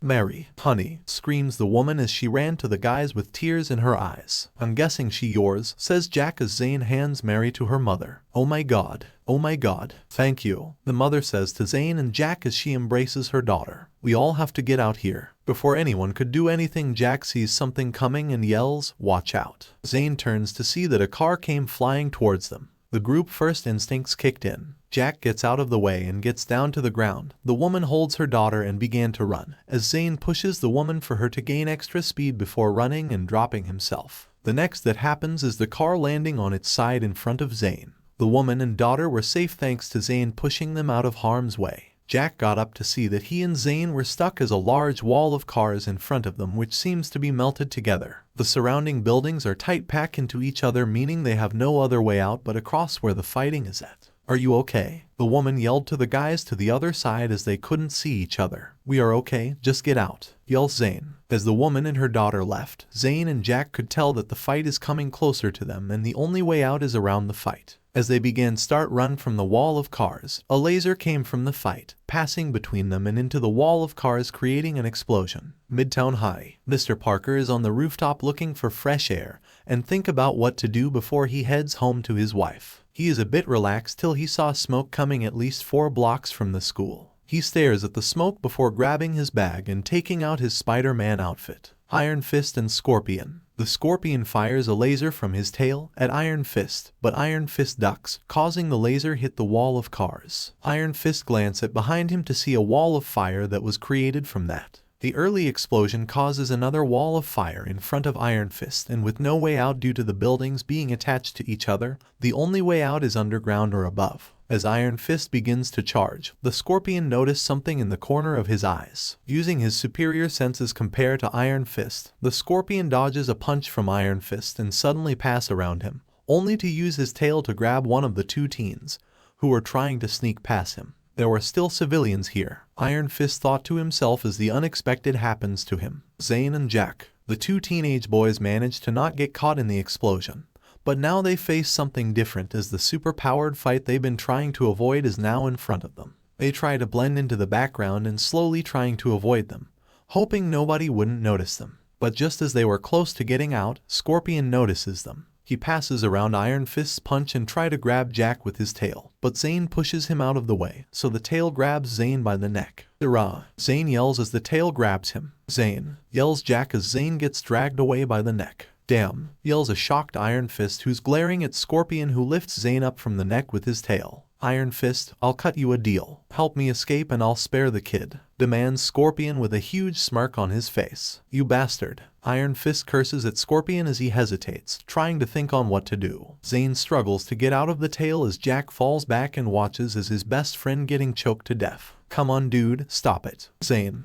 Mary, honey, screams the woman as she ran to the guys with tears in her eyes. I'm guessing she yours, says Jack as Zane hands Mary to her mother. Oh my god, thank you, the mother says to Zane and Jack as she embraces her daughter. We all have to get out here. Before anyone could do anything, Jack sees something coming and yells, watch out. Zane turns to see that a car came flying towards them. The group first instincts kicked in. Jack gets out of the way and gets down to the ground. The woman holds her daughter and began to run, as Zane pushes the woman for her to gain extra speed before running and dropping himself. The next that happens is the car landing on its side in front of Zane. The woman and daughter were safe thanks to Zane pushing them out of harm's way. Jack got up to see that he and Zane were stuck as a large wall of cars in front of them which seems to be melted together. The surrounding buildings are tight packed into each other, meaning they have no other way out but across where the fighting is at. Are you okay? The woman yelled to the guys to the other side as they couldn't see each other. "We are okay, just get out," yells Zane. As the woman and her daughter left, Zane and Jack could tell that the fight is coming closer to them and the only way out is around the fight. As they began run from the wall of cars, a laser came from the fight, passing between them and into the wall of cars, creating an explosion. Midtown High. Mr. Parker is on the rooftop looking for fresh air and think about what to do before he heads home to his wife. He is a bit relaxed till he saw smoke coming at least 4 blocks from the school. He stares at the smoke before grabbing his bag and taking out his Spider-Man outfit. Iron Fist and Scorpion. The Scorpion fires a laser from his tail at Iron Fist, but Iron Fist ducks, causing the laser hit the wall of cars. Iron Fist glances behind him to see a wall of fire that was created from that. The early explosion causes another wall of fire in front of Iron Fist, and with no way out due to the buildings being attached to each other, the only way out is underground or above. As Iron Fist begins to charge, the Scorpion noticed something in the corner of his eyes. Using his superior senses compared to Iron Fist, the Scorpion dodges a punch from Iron Fist and suddenly passes around him, only to use his tail to grab one of the 2 teens, who were trying to sneak past him. There were still civilians here, Iron Fist thought to himself as the unexpected happens to him. Zane and Jack, the 2 teenage boys, managed to not get caught in the explosion. But now they face something different as the super-powered fight they've been trying to avoid is now in front of them. They try to blend into the background and slowly trying to avoid them, hoping nobody wouldn't notice them. But just as they were close to getting out, Scorpion notices them. He passes around Iron Fist's punch and tries to grab Jack with his tail, but Zane pushes him out of the way, so the tail grabs Zane by the neck. "Hurrah!" Zane yells as the tail grabs him. "Zane!" yells Jack as Zane gets dragged away by the neck. "Damn!" yells a shocked Iron Fist who's glaring at Scorpion, who lifts Zane up from the neck with his tail. "Iron Fist, I'll cut you a deal. Help me escape and I'll spare the kid," demands Scorpion with a huge smirk on his face. "You bastard." Iron Fist curses at Scorpion as he hesitates, trying to think on what to do. Zane struggles to get out of the tail as Jack falls back and watches as his best friend getting choked to death. "Come on dude, stop it." Zane.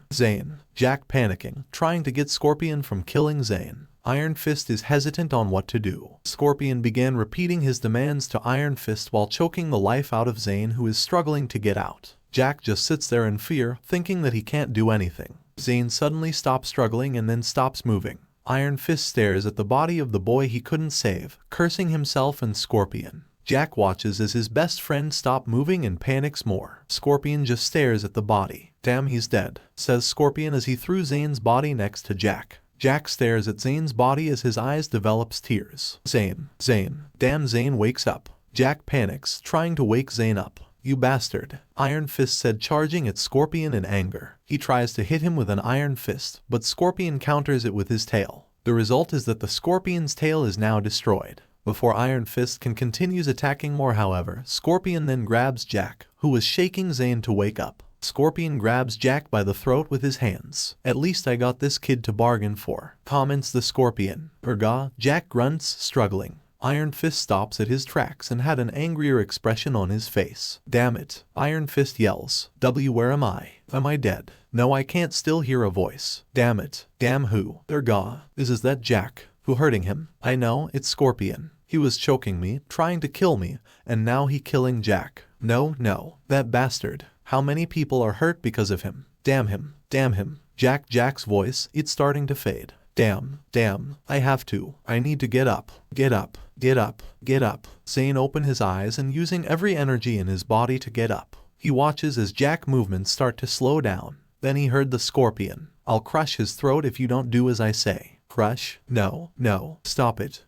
Jack panicking, trying to get Scorpion from killing Zane. Iron Fist is hesitant on what to do. Scorpion began repeating his demands to Iron Fist while choking the life out of Zane, who is struggling to get out. Jack just sits there in fear, thinking that he can't do anything. Zane suddenly stops struggling and then stops moving. Iron Fist stares at the body of the boy he couldn't save, cursing himself and Scorpion. Jack watches as his best friend stops moving and panics more. Scorpion just stares at the body. "Damn, he's dead," says Scorpion as he threw Zane's body next to Jack. Jack stares at Zane's body as his eyes develops tears. Zane. Damn, Zane wakes up. Jack panics, trying to wake Zane up. "You bastard," Iron Fist said, charging at Scorpion in anger. He tries to hit him with an Iron Fist, but Scorpion counters it with his tail. The result is that the Scorpion's tail is now destroyed. Before Iron Fist can continue attacking more, however, Scorpion then grabs Jack, who was shaking Zane, to wake up. Scorpion grabs Jack by the throat with his hands. "At least I got this kid to bargain for," comments the Scorpion. "Erga," Jack grunts, struggling. Iron Fist stops at his tracks and had an angrier expression on his face. "Damn it," Iron Fist yells. Where am I? Am I dead? No, I can't still hear a voice. Damn it. Damn who? Erga. Is that Jack? Who hurting him? I know, it's Scorpion. He was choking me, trying to kill me, and now he killing Jack. No, that bastard. How many people are hurt because of him? Damn him. Jack's voice, it's starting to fade. Damn, I have to. I need to get up. Get up. Zane opened his eyes and using every energy in his body to get up. He watches as Jack's movements start to slow down. Then he heard the Scorpion. "I'll crush his throat if you don't do as I say." Crush? No. Stop it.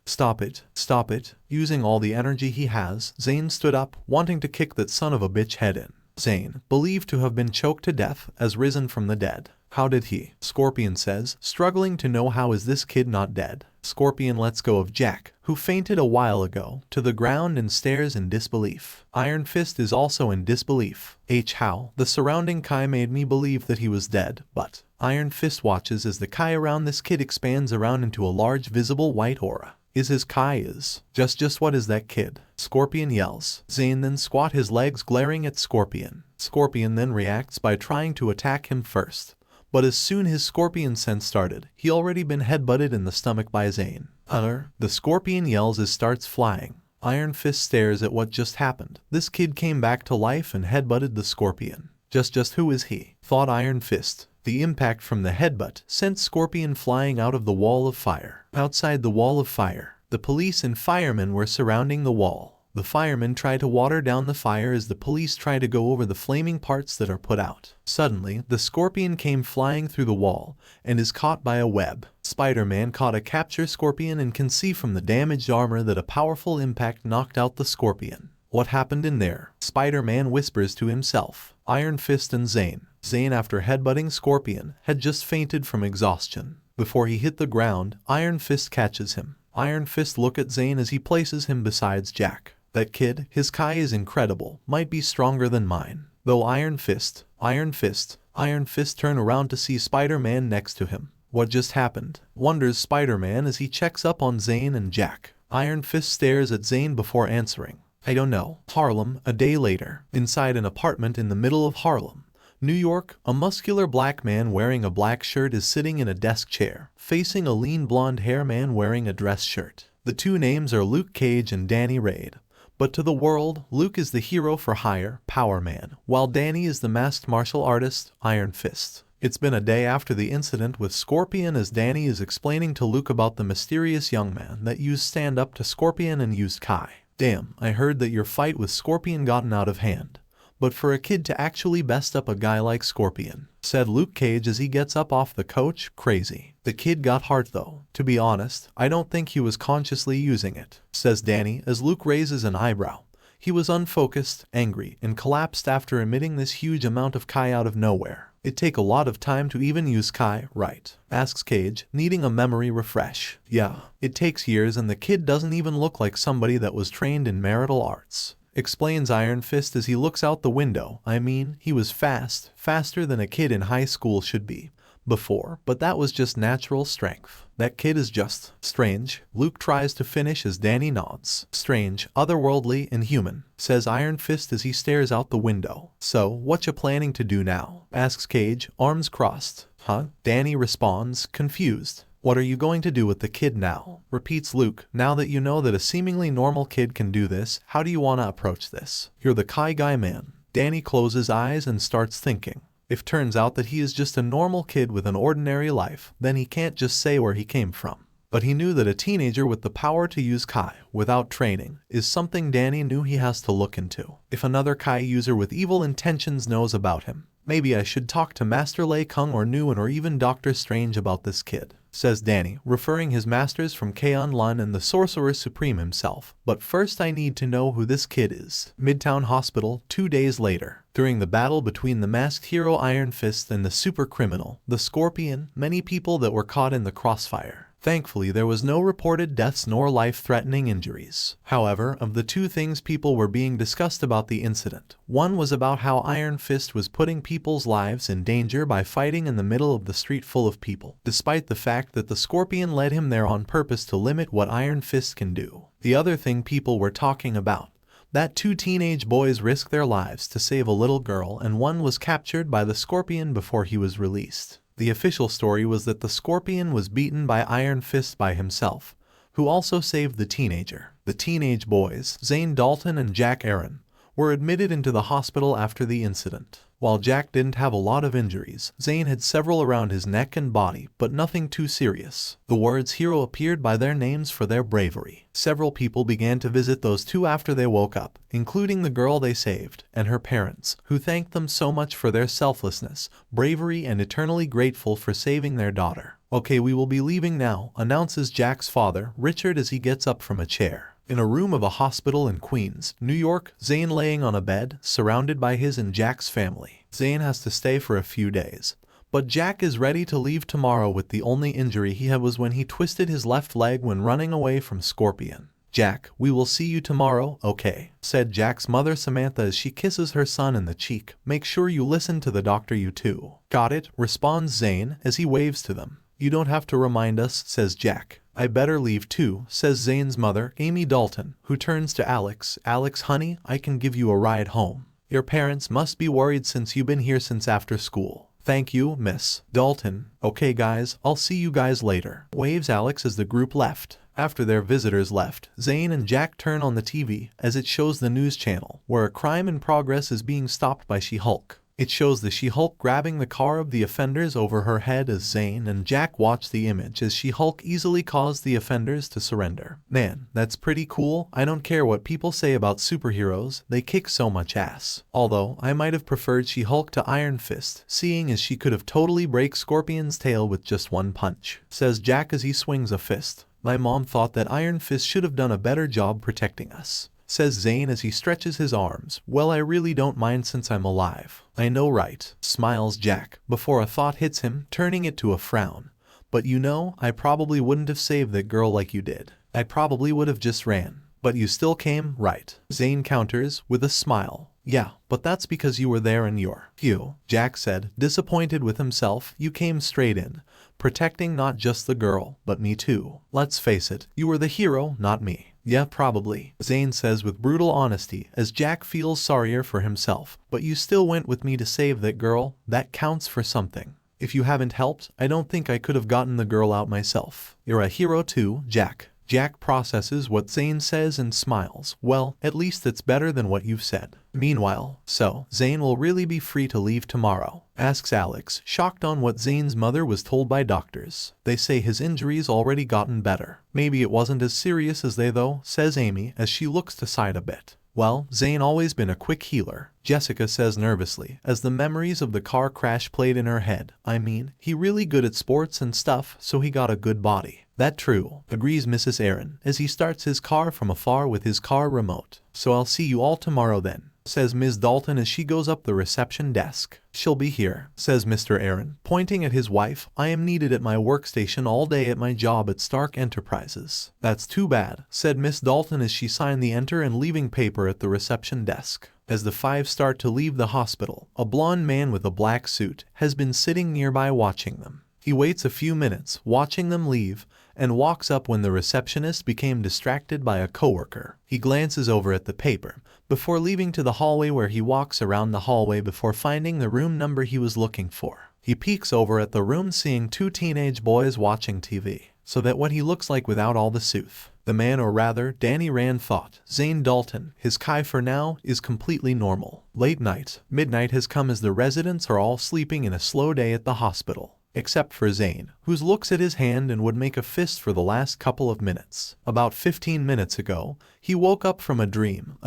Using all the energy he has, Zane stood up, wanting to kick that son of a bitch head in. Zane, believed to have been choked to death, has risen from the dead. How did he? Scorpion says, struggling to know how is this kid not dead. Scorpion lets go of Jack, who fainted a while ago, to the ground and stares in disbelief. Iron Fist is also in disbelief. How? The surrounding Kai made me believe that he was dead, but... Iron Fist watches as the Kai around this kid expands around into a large visible white aura. His Kai is. Just what is that kid? Scorpion yells. Zane then squat his legs glaring at Scorpion. Scorpion then reacts by trying to attack him first. But as soon his Scorpion sense started, he already been headbutted in the stomach by Zane. The Scorpion yells as starts flying. Iron Fist stares at what just happened. This kid came back to life and headbutted the Scorpion. Just who is he? Thought Iron Fist. The impact from the headbutt sent Scorpion flying out of the wall of fire. Outside the wall of fire, the police and firemen were surrounding the wall. The firemen try to water down the fire as the police try to go over the flaming parts that are put out. Suddenly, the Scorpion came flying through the wall and is caught by a web. Spider-Man caught a capture Scorpion and can see from the damaged armor that a powerful impact knocked out the Scorpion. What happened in there? Spider-Man whispers to himself. Iron Fist and Zane. Zane, after headbutting Scorpion, had just fainted from exhaustion. Before he hit the ground, Iron Fist catches him. Iron Fist looks at Zane as he places him beside Jack. That kid, his Kai is incredible, might be stronger than mine. Though Iron Fist turn around to see Spider-Man next to him. What just happened? Wonders Spider-Man as he checks up on Zane and Jack. Iron Fist stares at Zane before answering. I don't know. Harlem, a day later. Inside an apartment in the middle of Harlem, New York, a muscular black man wearing a black shirt is sitting in a desk chair, facing a lean blonde-haired man wearing a dress shirt. The two names are Luke Cage and Danny Rand. But to the world, Luke is the hero for hire, Power Man, while Danny is the masked martial artist, Iron Fist. It's been a day after the incident with Scorpion as Danny is explaining to Luke about the mysterious young man that used stand-up to Scorpion and used Kai. Damn, I heard that your fight with Scorpion gotten out of hand. But for a kid to actually best up a guy like Scorpion, said Luke Cage as he gets up off the couch, crazy. The kid got heart though. To be honest, I don't think he was consciously using it, says Danny as Luke raises an eyebrow. He was unfocused, angry, and collapsed after emitting this huge amount of Kai out of nowhere. It take a lot of time to even use Kai, right? Asks Cage, needing a memory refresh. Yeah, it takes years and the kid doesn't even look like somebody that was trained in martial arts. Explains Iron Fist as he looks out the window. I mean, he was faster than a kid in high school should be. Before, but that was just natural strength. That kid is just strange. Luke tries to finish as Danny nods. Strange, otherworldly, and human, says Iron Fist as he stares out the window. So, what you planning to do now? Asks Cage, arms crossed. Huh? Danny responds, confused. What are you going to do with the kid now? Repeats Luke. Now that you know that a seemingly normal kid can do this, how do you want to approach this? You're the Kai guy, man. Danny closes eyes and starts thinking. If turns out that he is just a normal kid with an ordinary life, then he can't just say where he came from. But he knew that a teenager with the power to use Kai without training is something Danny knew he has to look into. If another Kai user with evil intentions knows about him, maybe I should talk to Master Lei Kung or Nguyen or even Doctor Strange about this kid, says Danny, referring his masters from Kaon Lun and the Sorcerer Supreme himself. But first I need to know who this kid is. Midtown Hospital, 2 days later. During the battle between the masked hero Iron Fist and the super criminal, the Scorpion, many people that were caught in the crossfire. Thankfully, there was no reported deaths nor life-threatening injuries. However, of the two things people were being discussed about the incident, one was about how Iron Fist was putting people's lives in danger by fighting in the middle of the street full of people, despite the fact that the Scorpion led him there on purpose to limit what Iron Fist can do. The other thing people were talking about, that two teenage boys risked their lives to save a little girl and one was captured by the Scorpion before he was released. The official story was that the Scorpion was beaten by Iron Fist by himself, who also saved the teenager. The teenage boys, Zane Dalton and Jack Aaron, were admitted into the hospital after the incident. While Jack didn't have a lot of injuries, Zane had several around his neck and body, but nothing too serious. The words hero appeared by their names for their bravery. Several people began to visit those two after they woke up, including the girl they saved, and her parents, who thanked them so much for their selflessness, bravery, and eternally grateful for saving their daughter. Okay, we will be leaving now, announces Jack's father, Richard, as he gets up from a chair. In a room of a hospital in Queens, New York, Zane laying on a bed, surrounded by his and Jack's family. Zane has to stay for a few days, but Jack is ready to leave tomorrow with the only injury he had was when he twisted his left leg when running away from Scorpion. Jack, we will see you tomorrow, okay? Said Jack's mother Samantha as she kisses her son in the cheek. Make sure you listen to the doctor, you too. Got it, responds Zane as he waves to them. You don't have to remind us, says Jack. I better leave too, says Zane's mother, Amy Dalton, who turns to Alex. Alex, honey, I can give you a ride home. Your parents must be worried since you've been here since after school. Thank you, Miss Dalton. Okay guys, I'll see you guys later. Waves Alex as the group left. After their visitors left, Zane and Jack turn on the TV as it shows the news channel, where a crime in progress is being stopped by She-Hulk. It shows the She-Hulk grabbing the car of the offenders over her head as Zane and Jack watch the image as She-Hulk easily caused the offenders to surrender. Man, that's pretty cool. I don't care what people say about superheroes, they kick so much ass. Although, I might have preferred She-Hulk to Iron Fist, seeing as she could have totally break Scorpion's tail with just one punch, says Jack as he swings a fist. My mom thought that Iron Fist should have done a better job protecting us, says Zane as he stretches his arms. Well, I really don't mind since I'm alive. I know, right? Smiles Jack, before a thought hits him, turning it to a frown. But you know, I probably wouldn't have saved that girl like you did. I probably would have just ran. But you still came, right? Zane counters, with a smile. Yeah, but that's because you were there and you're you, Jack said, disappointed with himself. You came straight in, protecting not just the girl, but me too. Let's face it, you were the hero, not me. Yeah, probably, Zane says with brutal honesty as Jack feels sorrier for himself. But you still went with me to save that girl. That counts for something. If you haven't helped, I don't think I could have gotten the girl out myself. You're a hero too, Jack. Jack processes what Zane says and smiles. Well, at least it's better than what you've said. Meanwhile, so, Zane will really be free to leave tomorrow? Asks Alex, shocked on what Zane's mother was told by doctors. They say his injuries already gotten better. Maybe it wasn't as serious as they though, says Amy as she looks to side a bit. Well, Zane always been a quick healer, Jessica says nervously, as the memories of the car crash played in her head. I mean, he really good at sports and stuff, so he got a good body. That true, agrees Mrs. Aaron, as he starts his car from afar with his car remote. So I'll see you all tomorrow then, says Ms. Dalton as she goes up the reception desk. She'll be here, says Mr. Aaron, pointing at his wife. I am needed at my workstation all day at my job at Stark Enterprises. That's too bad, said Miss Dalton as she signed the enter and leaving paper at the reception desk. As the five start to leave the hospital, a blonde man with a black suit has been sitting nearby watching them. He waits a few minutes, watching them leave, and walks up when the receptionist became distracted by a coworker. He glances over at the paper, before leaving to the hallway where he walks around the hallway before finding the room number he was looking for. He peeks over at the room seeing two teenage boys watching TV, so that what he looks like without all the sooth. The man, or rather, Danny Rand thought, Zane Dalton, his Kai for now, is completely normal. Late night, midnight has come as the residents are all sleeping in a slow day at the hospital. Except for Zane, who looks at his hand and would make a fist for the last couple of minutes. About 15 minutes ago, he woke up from a dream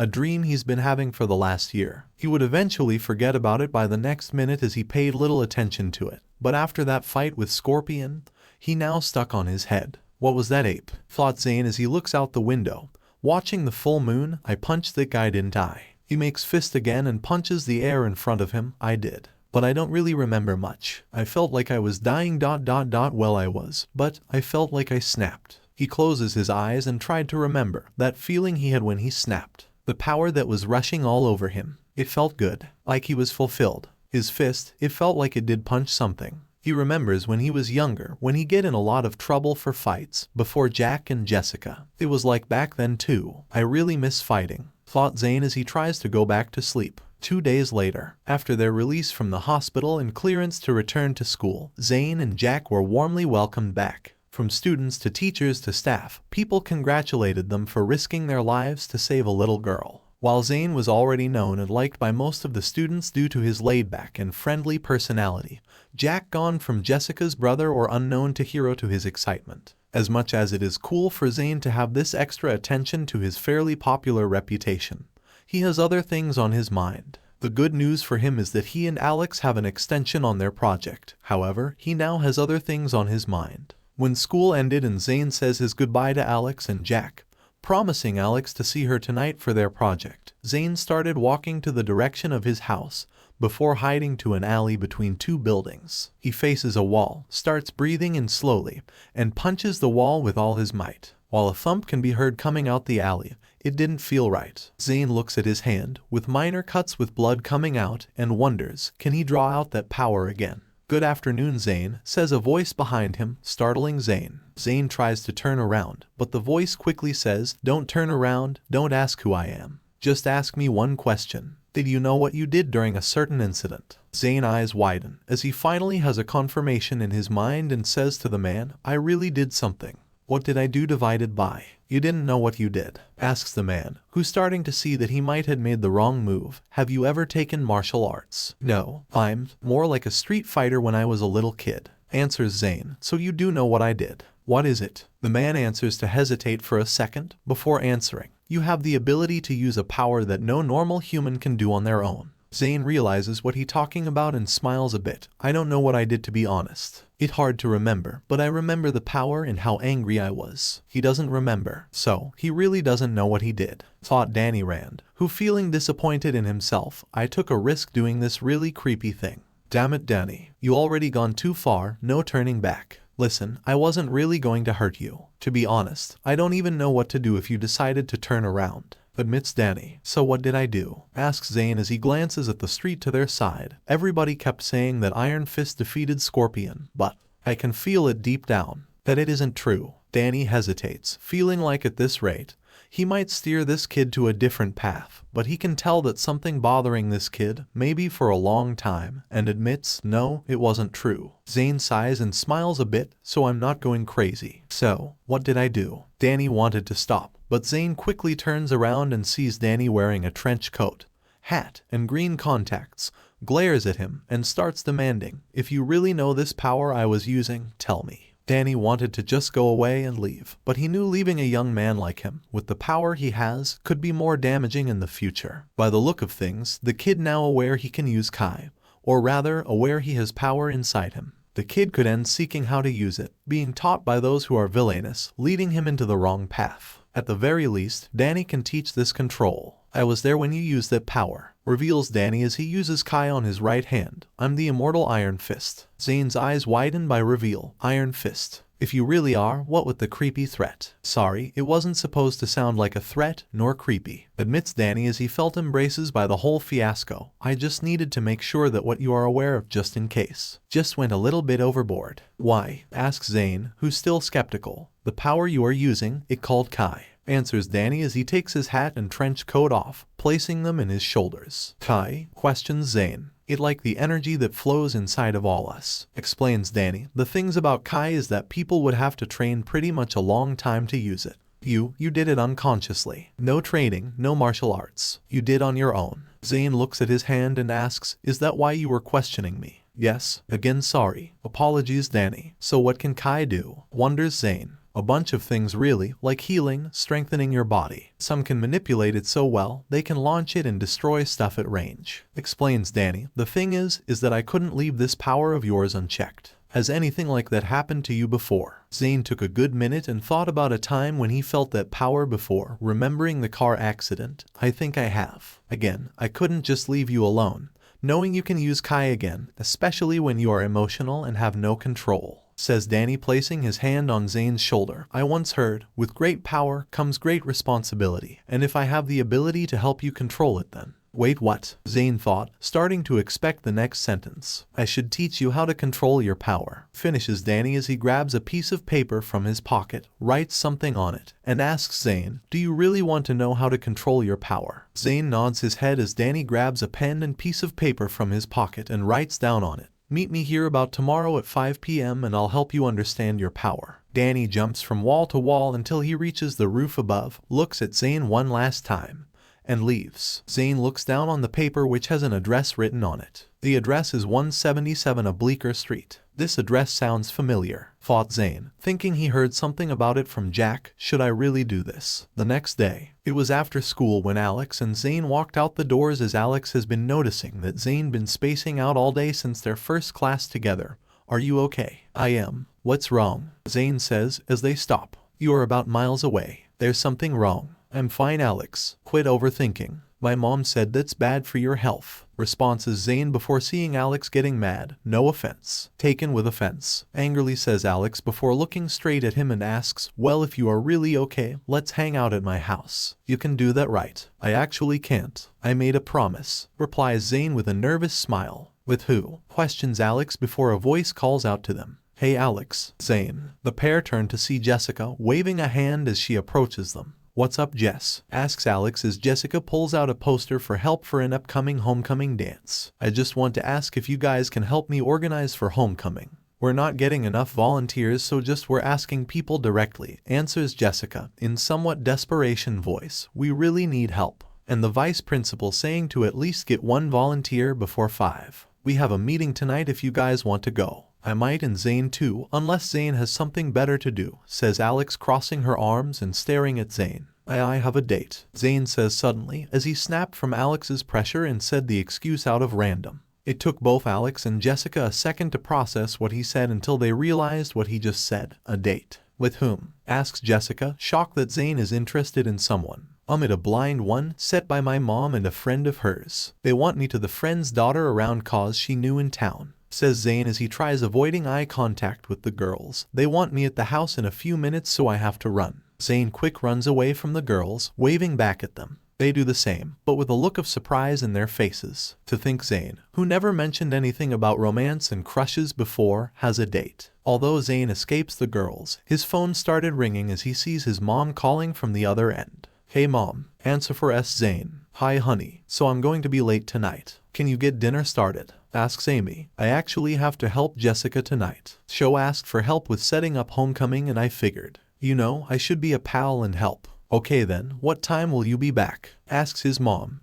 he's been having for the last year. He would eventually forget about it by the next minute as he paid little attention to it. But after that fight with Scorpion, he now stuck on his head. What was that ape? Thought Zane as he looks out the window, watching the full moon. I punched that guy, didn't I? He makes fist again and punches the air in front of him. I did. But I don't really remember much. I felt like I was dying ... Well, I was, but I felt like I snapped. He closes his eyes and tried to remember that feeling he had when he snapped. The power that was rushing all over him. It felt good, like he was fulfilled. His fist, it felt like it did punch something. He remembers when he was younger, when he get in a lot of trouble for fights, before Jack and Jessica. It was like back then too. I really miss fighting, thought Zane as he tries to go back to sleep. 2 days later, after their release from the hospital and clearance to return to school, Zane and Jack were warmly welcomed back. From students to teachers to staff, people congratulated them for risking their lives to save a little girl. While Zane was already known and liked by most of the students due to his laid-back and friendly personality, Jack gone from Jessica's brother or unknown to hero to his excitement. As much as it is cool for Zane to have this extra attention to his fairly popular reputation, he has other things on his mind. The good news for him is that he and Alex have an extension on their project. However, he now has other things on his mind. When school ended and Zane says his goodbye to Alex and Jack, promising Alex to see her tonight for their project, Zane started walking to the direction of his house, before hiding to an alley between two buildings. He faces a wall, starts breathing in slowly, and punches the wall with all his might. While a thump can be heard coming out the alley, it didn't feel right. Zane looks at his hand, with minor cuts with blood coming out, and wonders, can he draw out that power again? Good afternoon, Zane, says a voice behind him, startling Zane. Zane tries to turn around, but the voice quickly says, don't turn around, don't ask who I am. Just ask me one question. Did you know what you did during a certain incident? Zane's eyes widen, as he finally has a confirmation in his mind and says to the man, I really did something. What did I do divided by? You didn't know what you did, asks the man, who's starting to see that he might have made the wrong move. Have you ever taken martial arts? No, I'm more like a street fighter when I was a little kid, answers Zane. So you do know what I did. What is it? The man answers to hesitate for a second before answering. You have the ability to use a power that no normal human can do on their own. Zane realizes what he's talking about and smiles a bit. I don't know what I did, to be honest. It's hard to remember, but I remember the power and how angry I was. He doesn't remember, so he really doesn't know what he did, thought Danny Rand, who, feeling disappointed in himself, I took a risk doing this really creepy thing. Damn it, Danny, you already gone too far, no turning back. Listen, I wasn't really going to hurt you. To be honest, I don't even know what to do if you decided to turn around, admits Danny. So what did I do? Asks Zane as he glances at the street to their side. Everybody kept saying that Iron Fist defeated Scorpion, but I can feel it deep down that it isn't true. Danny hesitates, feeling like at this rate, he might steer this kid to a different path, but he can tell that something bothering this kid, maybe for a long time, and admits, no, it wasn't true. Zane sighs and smiles a bit, so I'm not going crazy. So, what did I do? Danny wanted to stop, but Zane quickly turns around and sees Danny wearing a trench coat, hat, and green contacts, glares at him, and starts demanding, if you really know this power I was using, tell me. Danny wanted to just go away and leave, but he knew leaving a young man like him, with the power he has, could be more damaging in the future. By the look of things, the kid now aware he can use Kai, or rather, aware he has power inside him. The kid could end seeking how to use it, being taught by those who are villainous, leading him into the wrong path. At the very least, Danny can teach this control. I was there when you used that power, reveals Danny as he uses Kai on his right hand. I'm the immortal Iron Fist. Zane's eyes widen by reveal. Iron Fist. If you really are, what with the creepy threat? Sorry, it wasn't supposed to sound like a threat, nor creepy, admits Danny as he felt embraces by the whole fiasco. I just needed to make sure that what you are aware of just in case. Just went a little bit overboard. Why? Asks Zane, who's still skeptical. The power you are using, it called Kai, answers Danny as he takes his hat and trench coat off, placing them in his shoulders. Kai? Questions Zane. It like the energy that flows inside of all us, explains Danny. The things about Kai is that people would have to train pretty much a long time to use it. You did it unconsciously. No training, no martial arts. You did on your own. Zane looks at his hand and asks, is that why you were questioning me? Yes. Again sorry. Apologies Danny. So what can Kai do? Wonders Zane. A bunch of things really, like healing, strengthening your body. Some can manipulate it so well, they can launch it and destroy stuff at range, explains Danny. The thing is that I couldn't leave this power of yours unchecked. Has anything like that happened to you before? Zane took a good minute and thought about a time when he felt that power before, remembering the car accident. I think I have. Again, I couldn't just leave you alone, knowing you can use Kai again, especially when you are emotional and have no control, says Danny, placing his hand on Zane's shoulder. I once heard, with great power comes great responsibility, and if I have the ability to help you control it then. Wait, what? Zane thought, starting to expect the next sentence. I should teach you how to control your power, finishes Danny as he grabs a piece of paper from his pocket, writes something on it, and asks Zane, do you really want to know how to control your power? Zane nods his head as Danny grabs a pen and piece of paper from his pocket and writes down on it. Meet me here about tomorrow at 5 p.m. and I'll help you understand your power. Danny jumps from wall to wall until he reaches the roof above, looks at Zane one last time, and leaves. Zane looks down on the paper which has an address written on it. The address is 177 Bleecker Street. This address sounds familiar, thought Zane, thinking he heard something about it from Jack. Should I really do this? The next day, it was after school when Alex and Zane walked out the doors as Alex has been noticing that Zane been spacing out all day since their first class together. Are you okay? I am. What's wrong? Zane says as they stop. You are about miles away. There's something wrong. I'm fine Alex. Quit overthinking. My mom said that's bad for your health, responses Zane before seeing Alex getting mad. No offense. Taken with offense, angrily says Alex before looking straight at him and asks, well if you are really okay, let's hang out at my house. You can do that right? I actually can't. I made a promise, replies Zane with a nervous smile. With who? Questions Alex before a voice calls out to them. Hey Alex, Zane. The pair turn to see Jessica, waving a hand as she approaches them. What's up Jess? Asks Alex as Jessica pulls out a poster for help for an upcoming homecoming dance. I just want to ask if you guys can help me organize for homecoming. We're not getting enough volunteers, so we're asking people directly, answers Jessica, in somewhat desperation voice. We really need help. And the vice principal saying to at least get one volunteer before 5. We have a meeting tonight if you guys want to go. I might, and Zane too, unless Zane has something better to do, says Alex, crossing her arms and staring at Zane. I have a date, Zane says suddenly, as he snapped from Alex's pressure and said the excuse out of random. It took both Alex and Jessica a second to process what he said until they realized what he just said. A date. With whom? Asks Jessica, shocked that Zane is interested in someone. A blind one, set by my mom and a friend of hers. They want me to the friend's daughter around cause she new in town, says Zane as he tries avoiding eye contact with the girls. They want me at the house in a few minutes, so I have to run. Zane quick runs away from the girls, waving back at them. They do the same, but with a look of surprise in their faces. To think Zane, who never mentioned anything about romance and crushes before, has a date. Although Zane escapes the girls, his phone started ringing as he sees his mom calling from the other end. Hey mom, answer for Zane. Hi honey, so I'm going to be late tonight. Can you get dinner started? Asks Amy. I actually have to help Jessica tonight. Sho asked for help with setting up homecoming and I figured, I should be a pal and help. Okay then, what time will you be back? Asks his mom.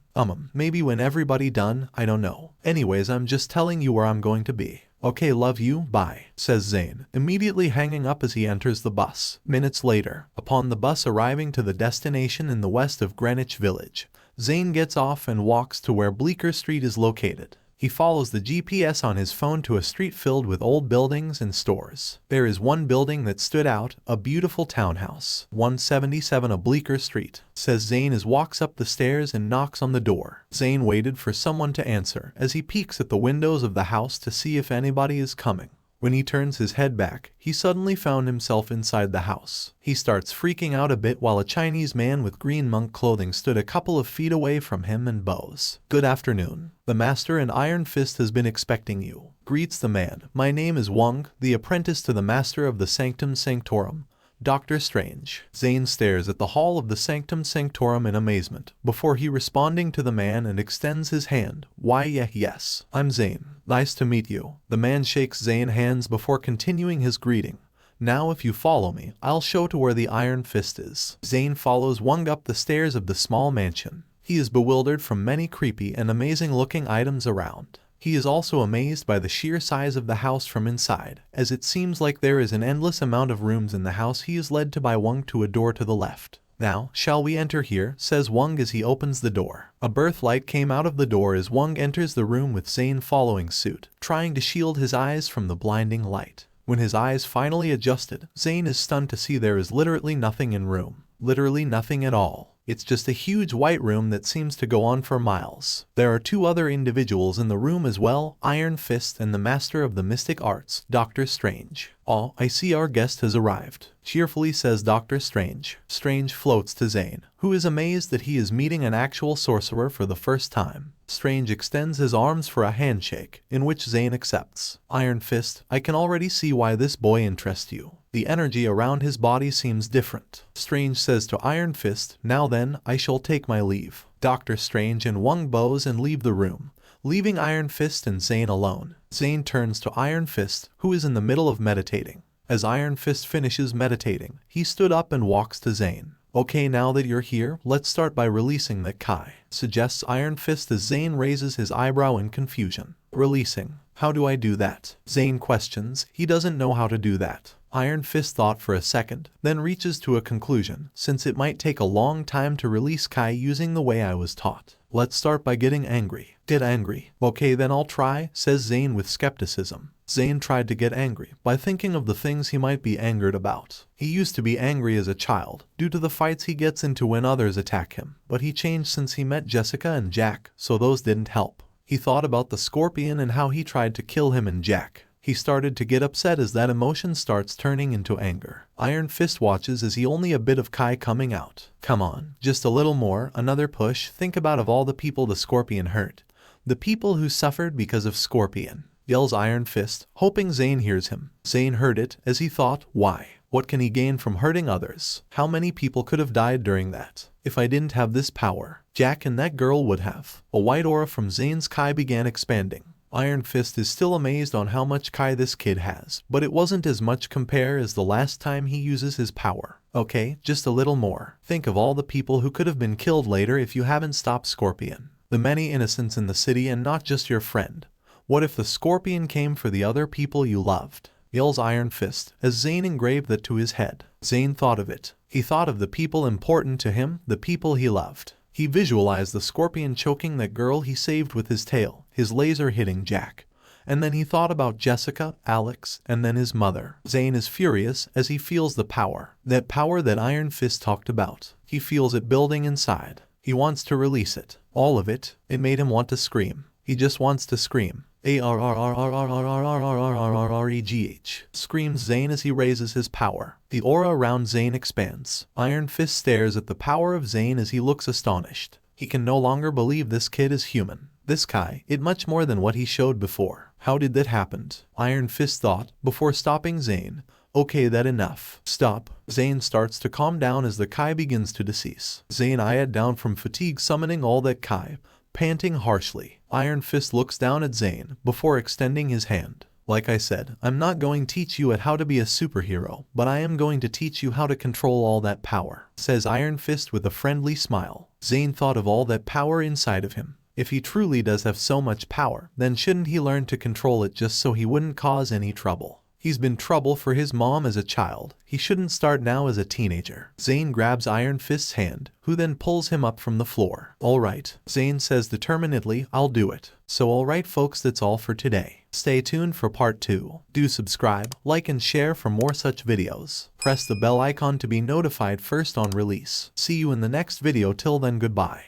Maybe when everybody done, I don't know. Anyways, I'm just telling you where I'm going to be. Okay, love you, bye, says Zane, immediately hanging up as he enters the bus. Minutes later, upon the bus arriving to the destination in the west of Greenwich Village, Zane gets off and walks to where Bleecker Street is located. He follows the GPS on his phone to a street filled with old buildings and stores. There is one building that stood out, a beautiful townhouse. 177 of Bleecker Street, says Zane as walks up the stairs and knocks on the door. Zane waited for someone to answer as he peeks at the windows of the house to see if anybody is coming. When he turns his head back, he suddenly found himself inside the house. He starts freaking out a bit while a Chinese man with green monk clothing stood a couple of feet away from him and bows. Good afternoon. The master and Iron Fist has been expecting you, greets the man. My name is Wong, the apprentice to the master of the Sanctum Sanctorum, Dr. Strange. Zane stares at the hall of the Sanctum Sanctorum in amazement, before he responding to the man and extends his hand. Why yes, I'm Zane. Nice to meet you. The man shakes Zane's hands before continuing his greeting. Now if you follow me, I'll show to where the Iron Fist is. Zane follows Wong up the stairs of the small mansion. He is bewildered from many creepy and amazing looking items around. He is also amazed by the sheer size of the house from inside, as it seems like there is an endless amount of rooms in the house. He is led to by Wong to a door to the left. Now, shall we enter here, says Wong as he opens the door. A birth light came out of the door as Wong enters the room with Zane following suit, trying to shield his eyes from the blinding light. When his eyes finally adjusted, Zane is stunned to see there is literally nothing in room. Literally nothing at all. It's just a huge white room that seems to go on for miles. There are two other individuals in the room as well, Iron Fist and the master of the mystic arts, Dr. Strange. Oh, I see our guest has arrived, cheerfully says Dr. Strange. Strange floats to Zane, who is amazed that he is meeting an actual sorcerer for the first time. Strange extends his arms for a handshake, in which Zane accepts. Iron Fist, I can already see why this boy interests you. The energy around his body seems different. Strange says to Iron Fist, now then, I shall take my leave. Dr. Strange and Wong bows and leave the room, leaving Iron Fist and Zane alone. Zane turns to Iron Fist, who is in the middle of meditating. As Iron Fist finishes meditating, he stood up and walks to Zane. Okay, now that you're here, let's start by releasing that Kai, suggests Iron Fist as Zane raises his eyebrow in confusion. Releasing? How do I do that? Zane questions. He doesn't know how to do that. Iron Fist thought for a second, then reaches to a conclusion, since it might take a long time to release Kai using the way I was taught. Let's start by getting angry. Get angry. Okay, then I'll try, says Zane with skepticism. Zane tried to get angry by thinking of the things he might be angered about. He used to be angry as a child, due to the fights he gets into when others attack him, but he changed since he met Jessica and Jack, so those didn't help. He thought about the scorpion and how he tried to kill him and Jack. He started to get upset as that emotion starts turning into anger. Iron Fist watches as he only a bit of Kai coming out. Come on, just a little more, another push. Think about of all the people the scorpion hurt. The people who suffered because of scorpion, yells Iron Fist, hoping Zane hears him. Zane heard it as he thought, why? What can he gain from hurting others? How many people could have died during that? If I didn't have this power, Jack and that girl would have. A white aura from Zane's Kai began expanding. Iron Fist is still amazed on how much Kai this kid has, but it wasn't as much compare as the last time he uses his power. Okay, just a little more. Think of all the people who could have been killed later if you haven't stopped Scorpion. The many innocents in the city and not just your friend. What if the Scorpion came for the other people you loved? Yells Iron Fist, as Zane engraved that to his head. Zane thought of it. He thought of the people important to him, the people he loved. He visualized the Scorpion choking that girl he saved with his tail, his laser hitting Jack. And then he thought about Jessica, Alex, and then his mother. Zane is furious as he feels the power. That power that Iron Fist talked about. He feels it building inside. He wants to release it. All of it. It made him want to scream. He just wants to scream. A-R-R-R-R-R-R-R-R-R-R-R-E-G-H. Screams Zane as he raises his power. The aura around Zane expands. Iron Fist stares at the power of Zane as he looks astonished. He can no longer believe this kid is human. This Kai, it much more than what he showed before. How did that happen? Iron Fist thought, before stopping Zane. Okay, that enough. Stop. Zane starts to calm down as the Kai begins to decease. Zane eyed down from fatigue summoning all that Kai, panting harshly. Iron Fist looks down at Zane, before extending his hand. Like I said, I'm not going to teach you how to be a superhero, but I am going to teach you how to control all that power, says Iron Fist with a friendly smile. Zane thought of all that power inside of him. If he truly does have so much power, then shouldn't he learn to control it just so he wouldn't cause any trouble? He's been trouble for his mom as a child. He shouldn't start now as a teenager. Zane grabs Iron Fist's hand, who then pulls him up from the floor. Alright, Zane says determinedly, I'll do it. So alright folks, that's all for today. Stay tuned for part 2. Do subscribe, like and share for more such videos. Press the bell icon to be notified first on release. See you in the next video, till then goodbye.